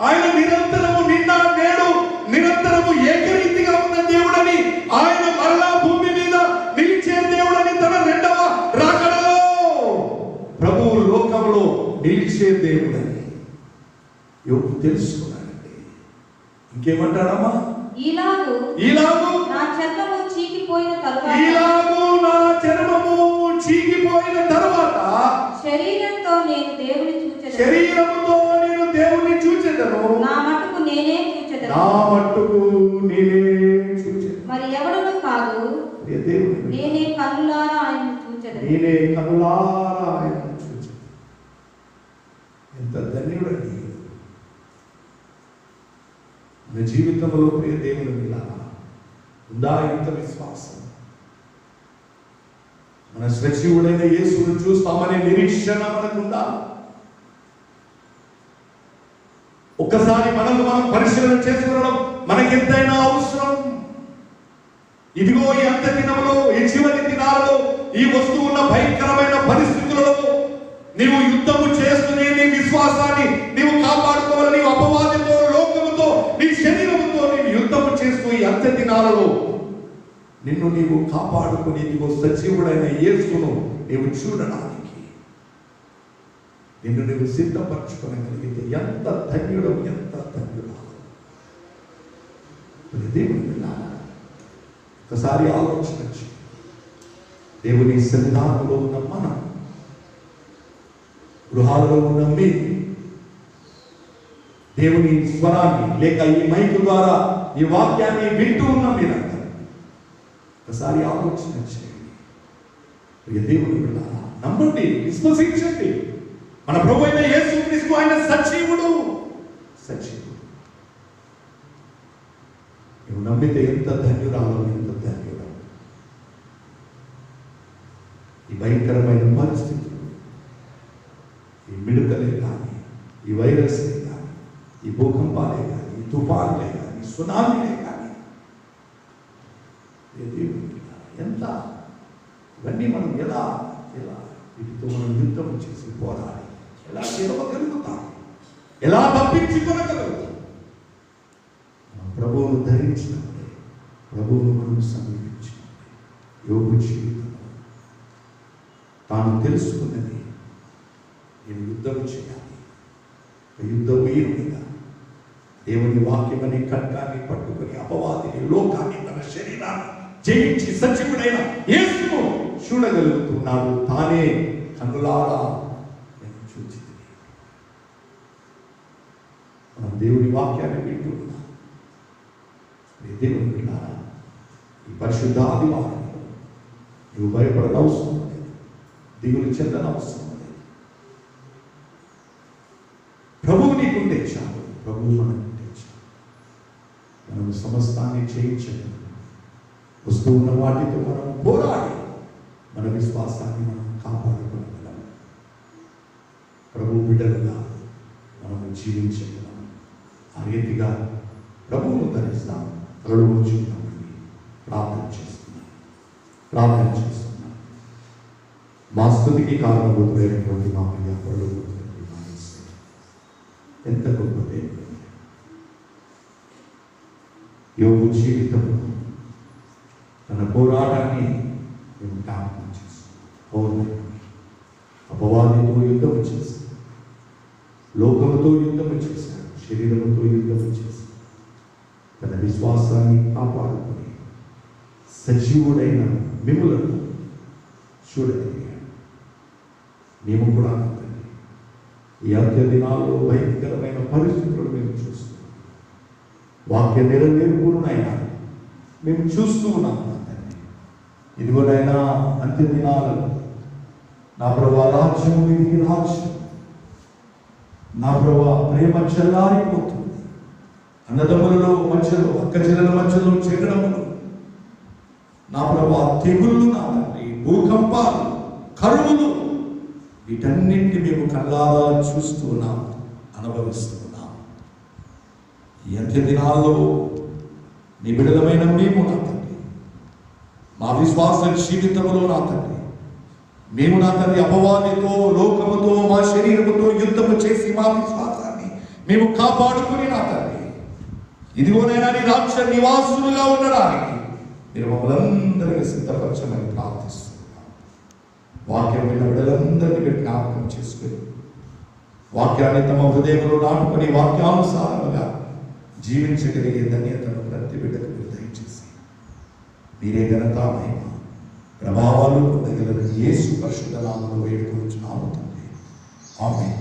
ఆయన నిరంతరము నిన్న నేడు నిరంతరము ఏకరీతిగా ఉన్న దేవుడని, ఆయన మరలా భూమి మీద నిలిచే దేవుడని, తన రెండవ రాకడలో ప్రభువు లోకంలో నిలిచే దేవుడని యోబు తెలుసుకున్నాడండి. ఇంకేమంటాడమ్మా? ఇలాగూ నా చర్మము చీకిపోయిన తరువాత శరీరముతో నేను దేవుని చూచెదను. నా మట్టుకు నేనే చూచెదను. మరి ఎవడును కాదు, నేనే కన్నులారా ఆయనను చూచెదను. ఎంత ధన్యుడండి మన జీవితంలో. ప్రియ దేవుని బిడ్డలారా, ఉందా ఇంత విశ్వాసం? మన సజీవుడైన యేసును చూస్తామనే నిరీక్షణ మనకుందా? ఒక్కసారి మనం పరిశీలన చేసుకోవడం మనకెంతైనా అవసరం. ఇదిగో ఈ అంత దినంలో, ఈ చివరి దినాలలో, ఈ వస్తువున్న భయంకరమైన పరిస్థితులలో నీవు యుద్ధము చేస్తూనే నీ విశ్వాసాన్ని నీవు కాపాడుకోవాలి. నీవు అపవాదితో, లోకముతో, నీ శరీరముతో నీవు యుద్ధము చేస్తూ ఈ అంత దినాలలో నిన్ను నీవు కాపాడుకుని నీవు సజీవుడైన యేసును నీవు చూడడానికి నిన్ను నీవు సిద్ధపరచుకోగలిగితే ఎంత ధన్యుడు, ఎంత ధన్యుడు. దేవుని విన్నారా, ఒకసారి ఆలోచన చేయి. దేవుని సన్నిధానంలో ఉన్న మనం, గృహాలలో ఉన్న మీరు, దేవుని స్వరాన్ని లేక ఈ మైకు ద్వారా ఈ వాక్యాన్ని వింటూ ఉన్న మీరంతా ఒకసారి ఆలోచన చేయండి. దేవుని విన్నారా, నమ్మండి, విశ్వసించండి. మన ప్రభు అయిన యేసుక్రీస్తు ఆయన సజీవుడు. నువ్వు నమ్మితే ఎంత ధన్యురాలు, ఎంత ధన్యుడు. ఈ భయంకరమైన పరిస్థితులు, ఈ మిడతలే కానీ, ఈ వైరస్లే కానీ, ఈ భూకంపాలే కానీ, ఈ తుఫాన్లే కానీ, సునామీలే కానీ, ఎంత ఇవన్నీ మనం ఎలా వీటితో మనం యుద్ధం చేసి పోరాడి ఎలా గెలవగలుగుతాం, ఎలా తప్పించుకోగలుగుతాం? ప్రభువును ధరించినప్పుడే, ప్రభువును మనం సమీపించినప్పుడే. యోగు జీవితంలో తాను తెలుసుకున్నది, నేను యుద్ధం చేయాలి, యుద్ధ వీరునిగా దేవుని వాక్యమని ఖడ్గాన్ని పట్టుకుని అపవాదిని, లోకాన్ని, తన శరీరాన్ని జయించి సజీవుడైన యేసును చూడగలుగుతున్నాడు. తానే కన్నులారా నేను చూచి మనం దేవుని వాక్యాన్ని వింటున్నాం. దేవుని విన్నారా? ఈ పరిశుద్ధాదివారంలో నువ్వు భయపడనవసరం లేదు, దిగులు చెందనవసరం లేదు. ప్రభువు నీకుంటే చాలు, ప్రభువు మనకుంటే చాలు. మనం సమస్తాన్ని చేయించగలం. వస్తూ ఉన్న వాటితో మనం పోరాడి మన విశ్వాసాన్ని మనం కాపాడుకోగలం. ప్రభు బిడ్డలుగా మనం జీవించగలం. ఆ రీతిగా ప్రభువును ధరిస్తాం. తరలు ఉంచుతామని ప్రార్థన చేస్తున్నాం. మా స్తుతికి కారణభూతులైనటువంటి మా ప్రియ పరులైనటువంటి మా యేసయ్య ఎంత గొప్ప దేవుడు. యోగు జీవితంలో తన పోరాటాన్ని మేము జ్ఞాపకం చేస్తున్నాం. అపవాదితో యుద్ధం చేశాడు, లోకముతో యుద్ధం చేశాడు, శరీరముతో యుద్ధం చేశాడు. తన విశ్వాసాన్ని కాపాడుకొని సజీవుడైన మిమ్ములను చూడగలిగాడు. మేము కూడా ఈ అంత్య దినాల్లో భయంకరమైన పరిస్థితులు మేము చూస్తున్నాం. వాక్య నెరవేర్పునైనా మేము చూస్తూ ఉన్నాం. ఇదిగోనైనా అంత్య దినాలలో నా ప్రభు రాజ్యము ఇది రాజ్యం, నా ప్రభు ప్రేమ చల్లారిపోతుంది. అన్నదమ్ములలో మధ్యలో, అక్క చెల్లెల మధ్యలో చెగడములు, నా ప్రభు తెగుళ్ళు, నా తండ్రి భూకంపాలు, కరువులు, వీటన్నింటినీ మేము కళ్ళారా చూస్తూ ఉన్నాం, అనుభవిస్తూ ఉన్నాం. ఈ అంత్య దినాల్లో నీ బిడ్డలమైన మేము నా తండ్రి, మా విశ్వాస జీవితంలో నా తండ్రి, మేము నా తండ్రి అపవాదితో, లోకముతో, మా శరీరముతో యుద్ధము చేసి మా విశ్వాసాన్ని మేము కాపాడుకుని నా తండ్రి, ఇదిగోనైనా నీ రాజ్య నివాసులుగా ఉండడానికి మీరు మమ్మల్ని అందరినీ సిద్ధపరచమని ప్రార్థిస్తున్నాం. వాక్యం విన్న బిడ్డలందరినీ మీరు జ్ఞాపకం చేసుకుని వాక్యాన్ని తమ హృదయంలో నాటుకుని వాక్యానుసారముగా జీవించగలిగే ధన్యతను ప్రతి బిడ్డకు మీరు దయచేసి మీరే ఘనత, మహిమ, ప్రభావాలు పొందగలరని యేసు పరిశుద్ధ నామములో వేడుకొనుచున్నాము తండ్రి. ఆమేన్.